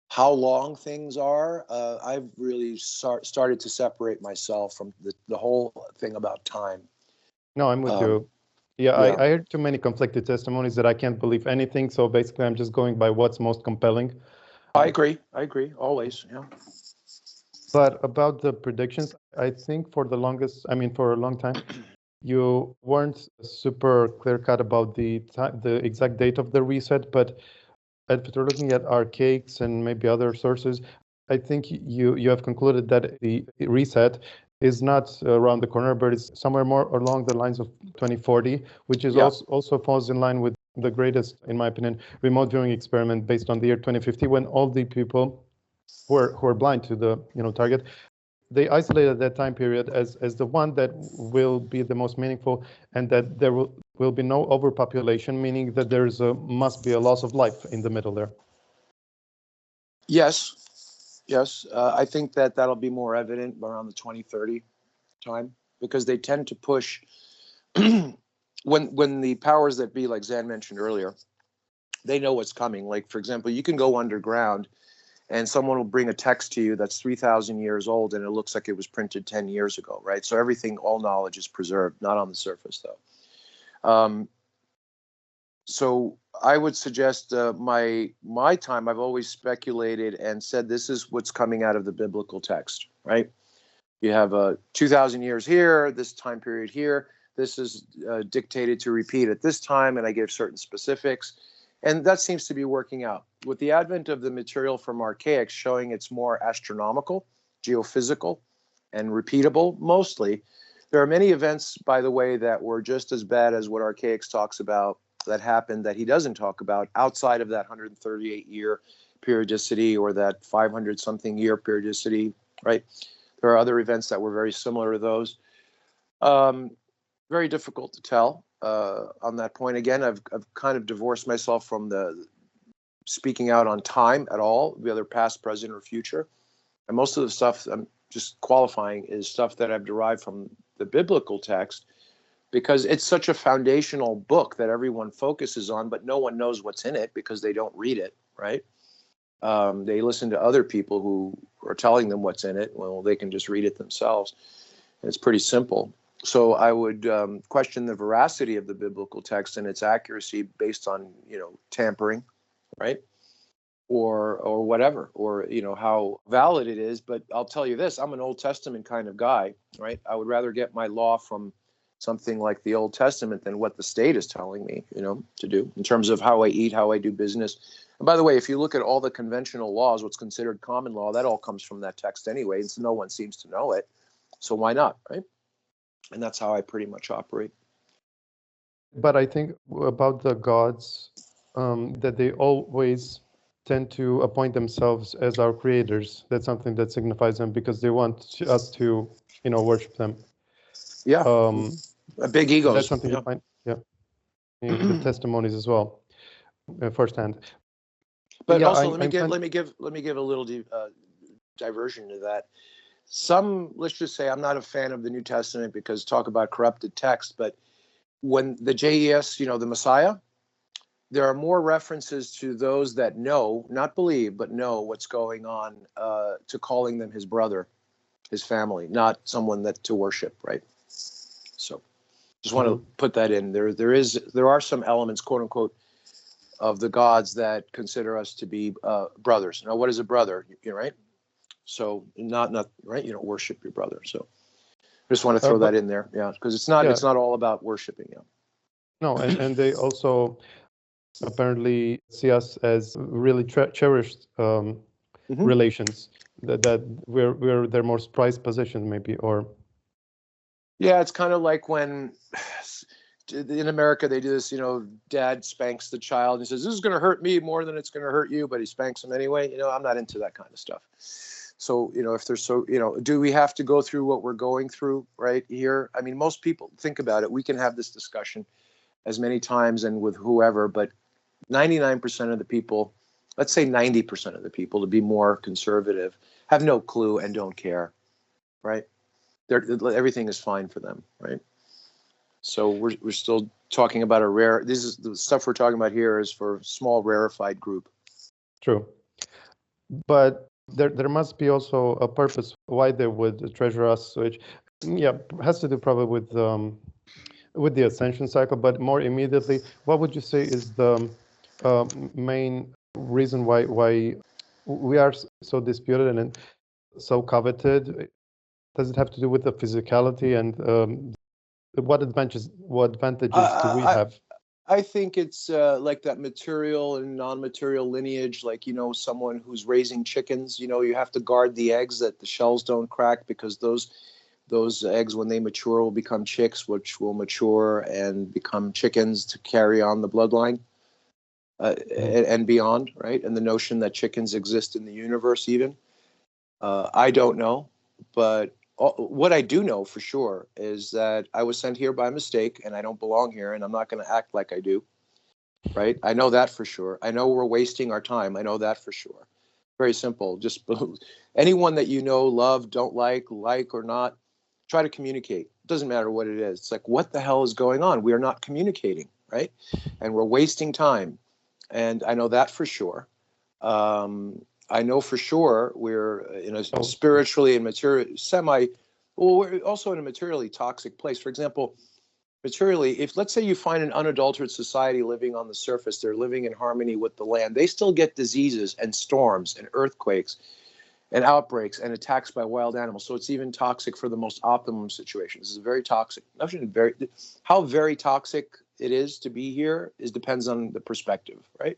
how long things are, I've really started to separate myself from the whole thing about time. No, I'm with you. Yeah, I heard too many conflicted testimonies that I can't believe anything. So basically, I'm just going by what's most compelling. I agree, always, yeah. But about the predictions, I think for a long time, you weren't super clear-cut about the exact date of the reset, but after looking at archaics and maybe other sources, I think you have concluded that the reset is not around the corner, but it's somewhere more along the lines of 2040, which is also falls in line with the greatest, in my opinion, remote viewing experiment based on the year 2050, when all the people who are blind to the target, they isolated that time period as the one that will be the most meaningful, and that there will be no overpopulation, meaning that must be a loss of life in the middle there. Yes. I think that'll be more evident around the 2030 time, because they tend to push when the powers that be, like Zan mentioned earlier, they know what's coming. Like, for example, you can go underground and someone will bring a text to you that's 3,000 years old and it looks like it was printed 10 years ago, right? So all knowledge is preserved, not on the surface though. So I would suggest my time, I've always speculated and said this is what's coming out of the biblical text, right? You have 2,000 years here, this time period here. This is dictated to repeat at this time, and I give certain specifics. And that seems to be working out. With the advent of the material from archaics showing it's more astronomical, geophysical, and repeatable, mostly, there are many events, by the way, that were just as bad as what archaics talks about that happened that he doesn't talk about outside of that 138-year periodicity or that 500-something year periodicity, right? There are other events that were very similar to those. Very difficult to tell on that point. Again, I've kind of divorced myself from the speaking out on time at all, whether past, present, or future. And most of the stuff I'm just qualifying is stuff that I've derived from the biblical text, because it's such a foundational book that everyone focuses on, but no one knows what's in it because they don't read it, right? They listen to other people who are telling them what's in it. Well, they can just read it themselves. And it's pretty simple. So I would question the veracity of the biblical text and its accuracy based on, tampering, right? Or whatever, or, how valid it is. But I'll tell you this, I'm an Old Testament kind of guy, right? I would rather get my law from something like the Old Testament than what the state is telling me, to do in terms of how I eat, how I do business. And by the way, if you look at all the conventional laws, what's considered common law, that all comes from that text anyway. And so no one seems to know it. So why not, right? And that's how I pretty much operate. But I think about the gods, that they always tend to appoint themselves as our creators. That's something that signifies them because they want us to, worship them. Yeah. A big egos. That's something you find, in the testimonies as well, firsthand. But also, let me give a little diversion to that. Let's just say, I'm not a fan of the New Testament because talk about corrupted text, but when the JES, the Messiah, there are more references to those that know, not believe, but know what's going on, to calling them his brother, his family, not someone that to worship, right? So just want to put that in. There are some elements, quote unquote, of the gods that consider us to be brothers. Now, what is a brother? Right? So not right. You don't worship your brother. So I just want to throw that in there, because it's not all about worshiping. Yeah. No, and they also apparently see us as really cherished relations. That we're their most prized possession, maybe, or. Yeah, it's kind of like when in America they do this, dad spanks the child and he says, this is going to hurt me more than it's going to hurt you, but he spanks him anyway. I'm not into that kind of stuff. So, if there's do we have to go through what we're going through right here? I mean, most people think about it. We can have this discussion as many times and with whoever, but 99% of the people, let's say 90% of the people, to be more conservative, have no clue and don't care, right? Everything is fine for them, right? So we're still talking about this is the stuff we're talking about here is for a small rarefied group. True. But there must be also a purpose why they would treasure us, which has to do probably with the ascension cycle, but more immediately, what would you say is the main reason why we are so disputed and so coveted? Does it have to do with the physicality and what advantages do we have? I think it's like that material and non-material lineage, like, someone who's raising chickens, you have to guard the eggs that the shells don't crack, because those eggs, when they mature, will become chicks, which will mature and become chickens to carry on the bloodline and beyond, right? And the notion that chickens exist in the universe even. I don't know, but what I do know for sure is that I was sent here by mistake and I don't belong here, and I'm not going to act like I do, right? I know that for sure. I know we're wasting our time. I know that for sure. Very simple. Just anyone that love, don't like or not, try to communicate. It doesn't matter what it is. It's like, what the hell is going on? We are not communicating, right? And we're wasting time. And I know that for sure. I know for sure we're in a spiritually and we're also in a materially toxic place. For example, materially, if let's say you find an unadulterated society living on the surface, they're living in harmony with the land, they still get diseases and storms and earthquakes and outbreaks and attacks by wild animals. So it's even toxic for the most optimum situations. This is very toxic. How very toxic it is to be here depends on the perspective, right?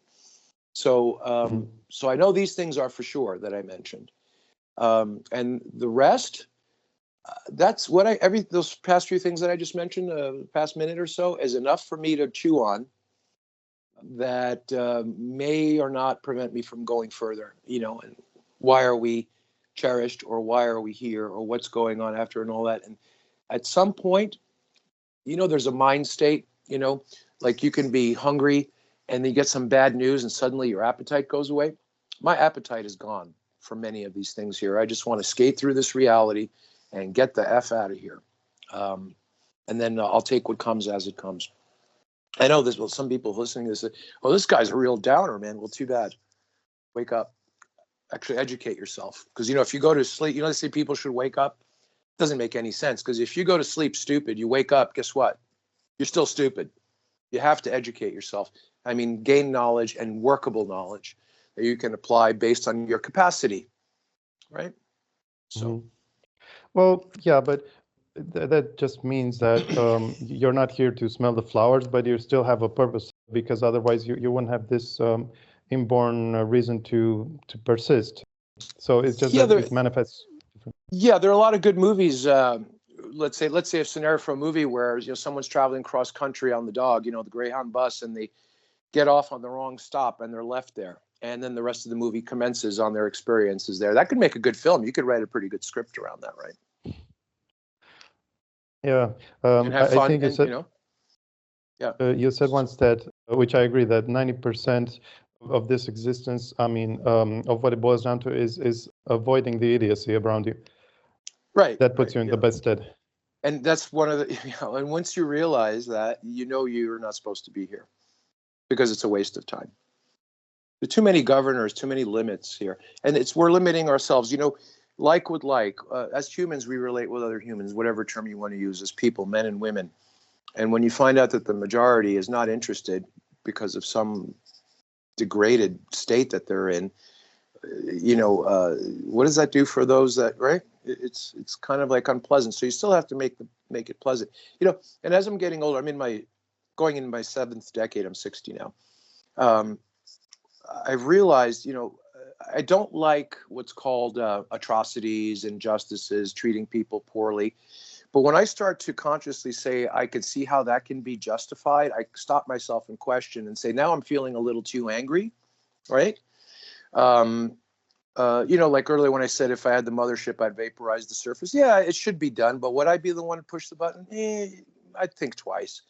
So, so I know these things are for sure that I mentioned, and the rest, that's what those past few things that I just mentioned, the past minute or so, is enough for me to chew on that may or not prevent me from going further, and why are we cherished, or why are we here, or what's going on after, and all that. And at some point, there's a mind state, like you can be hungry and then you get some bad news and suddenly your appetite goes away. My appetite is gone for many of these things here. I just want to skate through this reality and get the F out of here. And then I'll take what comes as it comes. I know this. Well, some people listening to this say, "Oh, this guy's a real downer, man." Well, too bad. Wake up. Actually, educate yourself. Because if you go to sleep, they say people should wake up. It doesn't make any sense. Because if you go to sleep stupid, you wake up. Guess what? You're still stupid. You have to educate yourself. I mean, gain knowledge and workable knowledge that you can apply based on your capacity, right? So, well, yeah, but that just means that you're not here to smell the flowers, but you still have a purpose, because otherwise you wouldn't have this inborn reason to persist. So it's just that it manifests. Yeah, there are a lot of good movies. Let's say a scenario for a movie where someone's traveling cross country on the dog, the Greyhound bus, and they get off on the wrong stop and they're left there, and then the rest of the movie commences on their experiences there. That could make a good film. You could write a pretty good script around that, right? Yeah, and have fun, I think you said, you said once that, which I agree, that 90% of this existence, I mean, of what it boils down to is avoiding the idiocy around you. Right. That puts you in the best stead. And that's one of the, and once you realize that, you're not supposed to be here because it's a waste of time. There are too many governors, too many limits here. And we're limiting ourselves, like with like. As humans, we relate with other humans, whatever term you want to use, as people, men and women. And when you find out that the majority is not interested because of some degraded state that they're in, what does that do for those that, right? It's kind of like unpleasant. So you still have to make it pleasant, and as I'm getting older, I'm going into my 7th decade. I'm 60 now. I've realized, I don't like what's called atrocities, injustices, treating people poorly. But when I start to consciously say I could see how that can be justified, I stop myself and question and say, now I'm feeling a little too angry, right? Like earlier when I said if I had the mothership, I'd vaporize the surface. Yeah, it should be done, but would I be the one to push the button? I'd think twice.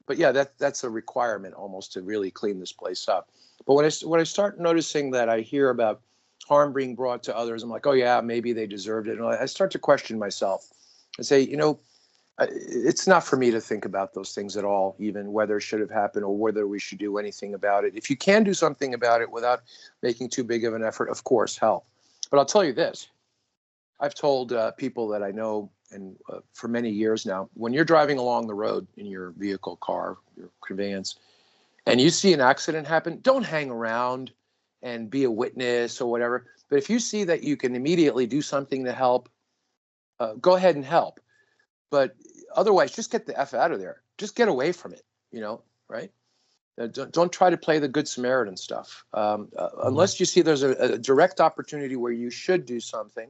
But yeah, that's a requirement almost to really clean this place up. But when I start noticing that I hear about harm being brought to others, I'm like, oh yeah, maybe they deserved it. And I start to question myself and say, it's not for me to think about those things at all, even whether it should have happened or whether we should do anything about it. If you can do something about it without making too big of an effort, of course, help. But I'll tell you this. I've told people that I know, and for many years now, when you're driving along the road in your vehicle, car, your conveyance, and you see an accident happen, don't hang around and be a witness or whatever. But if you see that you can immediately do something to help, go ahead and help. But otherwise, just get the F out of there. Just get away from it, right? Don't try to play the Good Samaritan stuff. Unless you see there's a direct opportunity where you should do something.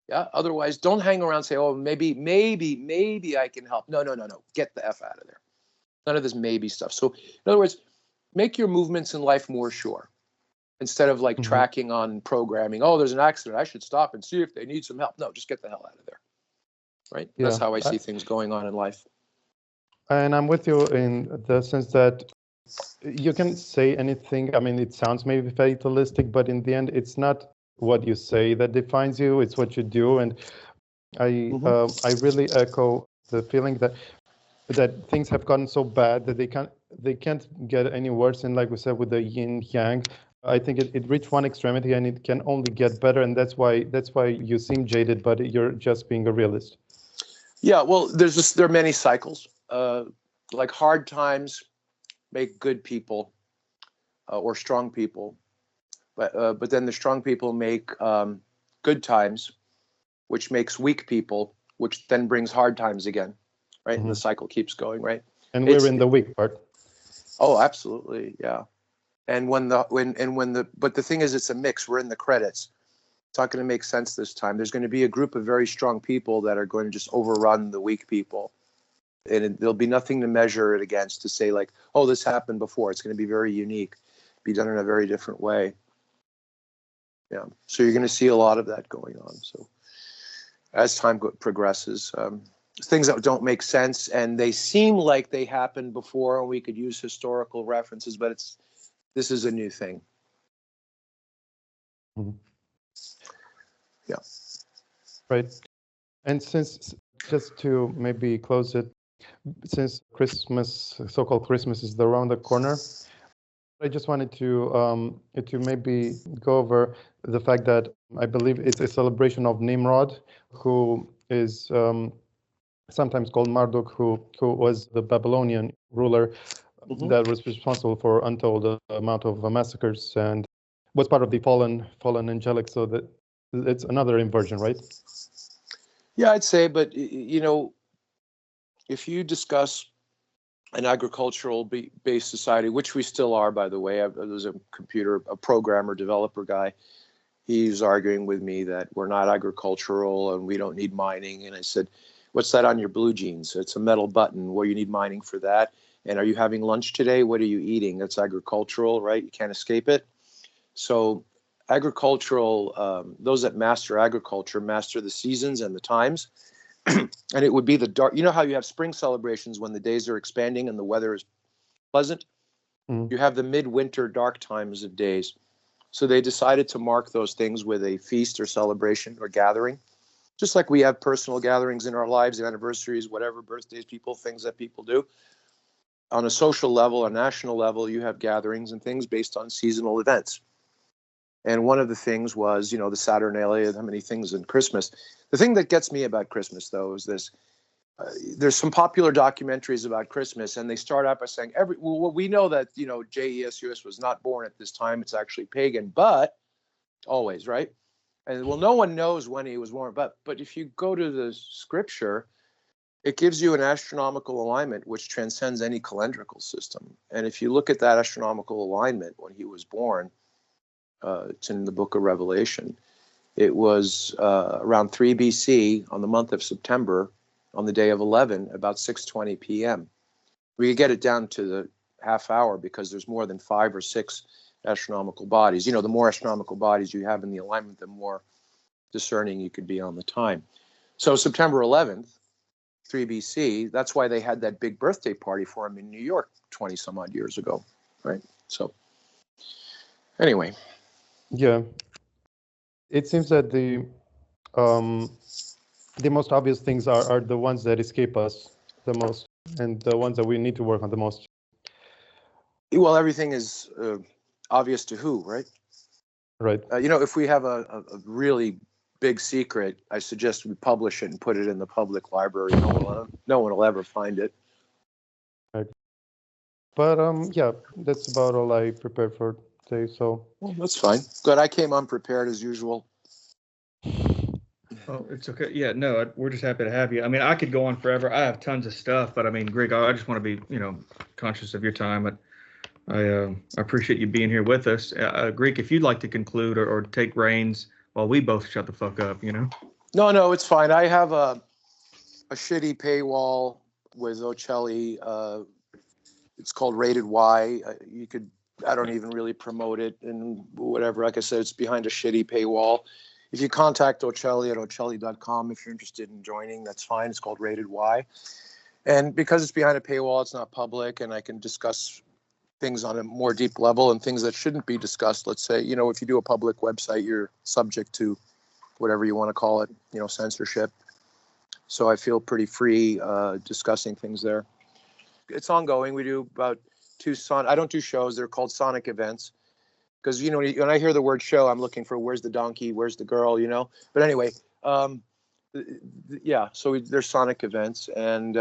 Yeah. Otherwise, don't hang around and say, oh, maybe I can help. No. Get the F out of there. None of this maybe stuff. So in other words, make your movements in life more sure. Instead of like tracking on programming, oh, there's an accident, I should stop and see if they need some help. No, just get the hell out of there. Right? Yeah, that's how I see things going on in life. And I'm with you in the sense that you can say anything. I mean, it sounds maybe fatalistic, but in the end, it's not what you say that defines you. It's what you do. And I really echo the feeling that things have gotten so bad that they can't get any worse. And like we said, with the yin yang, I think it reached one extremity and it can only get better. And that's why you seem jaded, but you're just being a realist. Yeah, well, there are many cycles. Like hard times make good people or strong people, but then the strong people make good times, which makes weak people, which then brings hard times again, right? And the cycle keeps going, right? And we're in the weak part. Oh, absolutely, yeah. And but the thing is, it's a mix. We're in the credits. It's not going to make sense this time. There's going to be a group of very strong people that are going to just overrun the weak people. and there'll be nothing to measure it against to say like, oh, this happened before. It's going to be very unique, be done in a very different way. Yeah. So you're going to see a lot of that going on. So as time progresses, things that don't make sense and they seem like they happened before and we could use historical references, but this is a new thing. Mhm. Yeah. Right. And since, just to maybe close it, since Christmas, so-called Christmas, is around the corner, I just wanted to maybe go over the fact that I believe it's a celebration of Nimrod, who is sometimes called Marduk, who was the Babylonian ruler that was responsible for untold amount of massacres and was part of the fallen angelic. So that it's another inversion, right? Yeah, I'd say, but if you discuss an agricultural based society, which we still are, by the way, there's a programmer, developer guy. He's arguing with me that we're not agricultural and we don't need mining. And I said, what's that on your blue jeans? It's a metal button. Well, you need mining for that. And are you having lunch today? What are you eating? That's agricultural, right? You can't escape it. So agricultural, those that master agriculture master the seasons and the times. And it would be the dark. You know how you have spring celebrations when the days are expanding and the weather is pleasant? You have the midwinter dark times of days. So they decided to mark those things with a feast or celebration or gathering, just like we have personal gatherings in our lives, anniversaries, whatever, birthdays, things that people do. On a social level, a national level, you have gatherings and things based on seasonal events. And one of the things was, the Saturnalia, how many things in Christmas. The thing that gets me about Christmas, though, is this. There's some popular documentaries about Christmas, and they start out by saying, we know that, Jesus was not born at this time. It's actually pagan, but always, right? And no one knows when he was born. But if you go to the scripture, it gives you an astronomical alignment which transcends any calendrical system. And if you look at that astronomical alignment when he was born, it's in the book of Revelation. It was around 3 BC on the month of September, on the day of 11, about 6:20 p.m. We could get it down to the half hour because there's more than 5 or 6 astronomical bodies. The more astronomical bodies you have in the alignment, the more discerning you could be on the time. So September 11th, 3 BC, that's why they had that big birthday party for him in New York 20 some odd years ago, right? So anyway. Yeah. It seems that the most obvious things are the ones that escape us the most and the ones that we need to work on the most. Well, everything is obvious to who, right? Right. If we have a really big secret, I suggest we publish it and put it in the public library. No one will ever find it. Right. But yeah, that's about all I prepared for today. So that's fine. Good. I came unprepared as usual. Oh, it's okay. Yeah, no, we're just happy to have you. I mean, I could go on forever. I have tons of stuff, but I mean, Greg, I just want to be, conscious of your time. But I appreciate you being here with us. Greg, if you'd like to conclude or take reins while we both shut the fuck up, No, it's fine. I have a shitty paywall with Ocelli. It's called Rated Y. I don't even really promote it and whatever. Like I said, it's behind a shitty paywall. If you contact Ocelli at ocelli.com, if you're interested in joining, that's fine. It's called Rated Y. And because it's behind a paywall, it's not public, and I can discuss things on a more deep level and things that shouldn't be discussed. Let's say, if you do a public website, you're subject to whatever you want to call it, censorship. So I feel pretty free discussing things there. It's ongoing. We do about I don't do shows. They're called Sonic events. Because, when I hear the word show, I'm looking for where's the donkey, where's the girl, But anyway, yeah, so there's Sonic events. And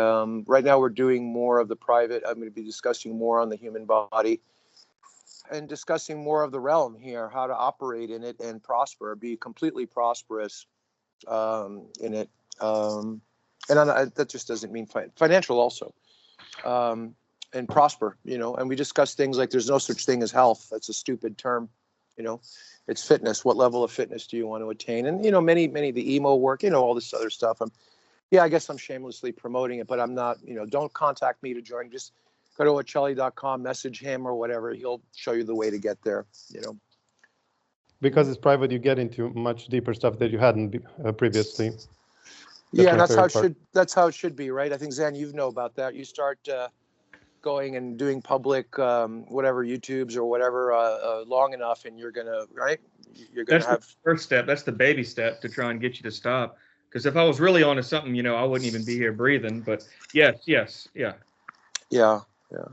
right now we're doing more of the private. I'm going to be discussing more on the human body and discussing more of the realm here, how to operate in it and prosper, be completely prosperous in it. And that just doesn't mean financial also. And prosper, and we discuss things like there's no such thing as health. That's a stupid term, it's fitness. What level of fitness do you want to attain? And, many of the emo work, all this other stuff. I'm Yeah, I guess I'm shamelessly promoting it, but I'm not, don't contact me to join. Just go to ocelli.com, message him or whatever. He'll show you the way to get there, Because it's private, you get into much deeper stuff that you hadn't previously. Yeah, that's how it favorite part. that's how it should be, right? I think, Zan, you know about that. You start going and doing public, whatever, YouTubes or whatever, long enough, and you're gonna, right? You're gonna That's have. the first step. That's the baby step to try and get you to stop. Because if I was really onto something, I wouldn't even be here breathing. But yes, yeah. Yeah.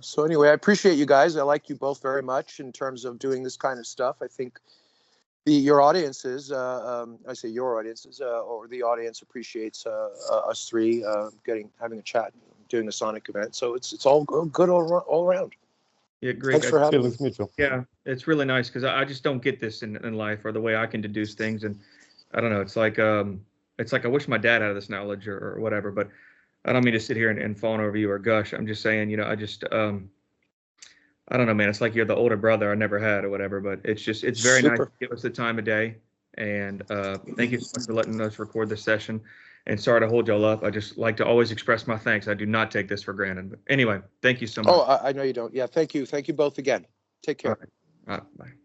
So anyway, I appreciate you guys. I like you both very much in terms of doing this kind of stuff. I think your audiences, I say your audiences, or the audience appreciates us three having a chat, doing a Sonic event. So it's all good all around. Yeah, great. Thanks for having me. Feelings mutual. Yeah, it's really nice because I just don't get this in life, or the way I can deduce things. And I don't know. It's like I wish my dad had this knowledge or whatever. But I don't mean to sit here and fawn over you or gush. I'm just saying, I just I don't know, man. It's like you're the older brother I never had or whatever. But it's very nice to give us the time of day. And thank you so much for letting us record this session. And sorry to hold y'all up. I just like to always express my thanks. I do not take this for granted. But anyway, thank you so much. Oh, I know you don't. Yeah, thank you. Thank you both again. Take care. All right. Bye.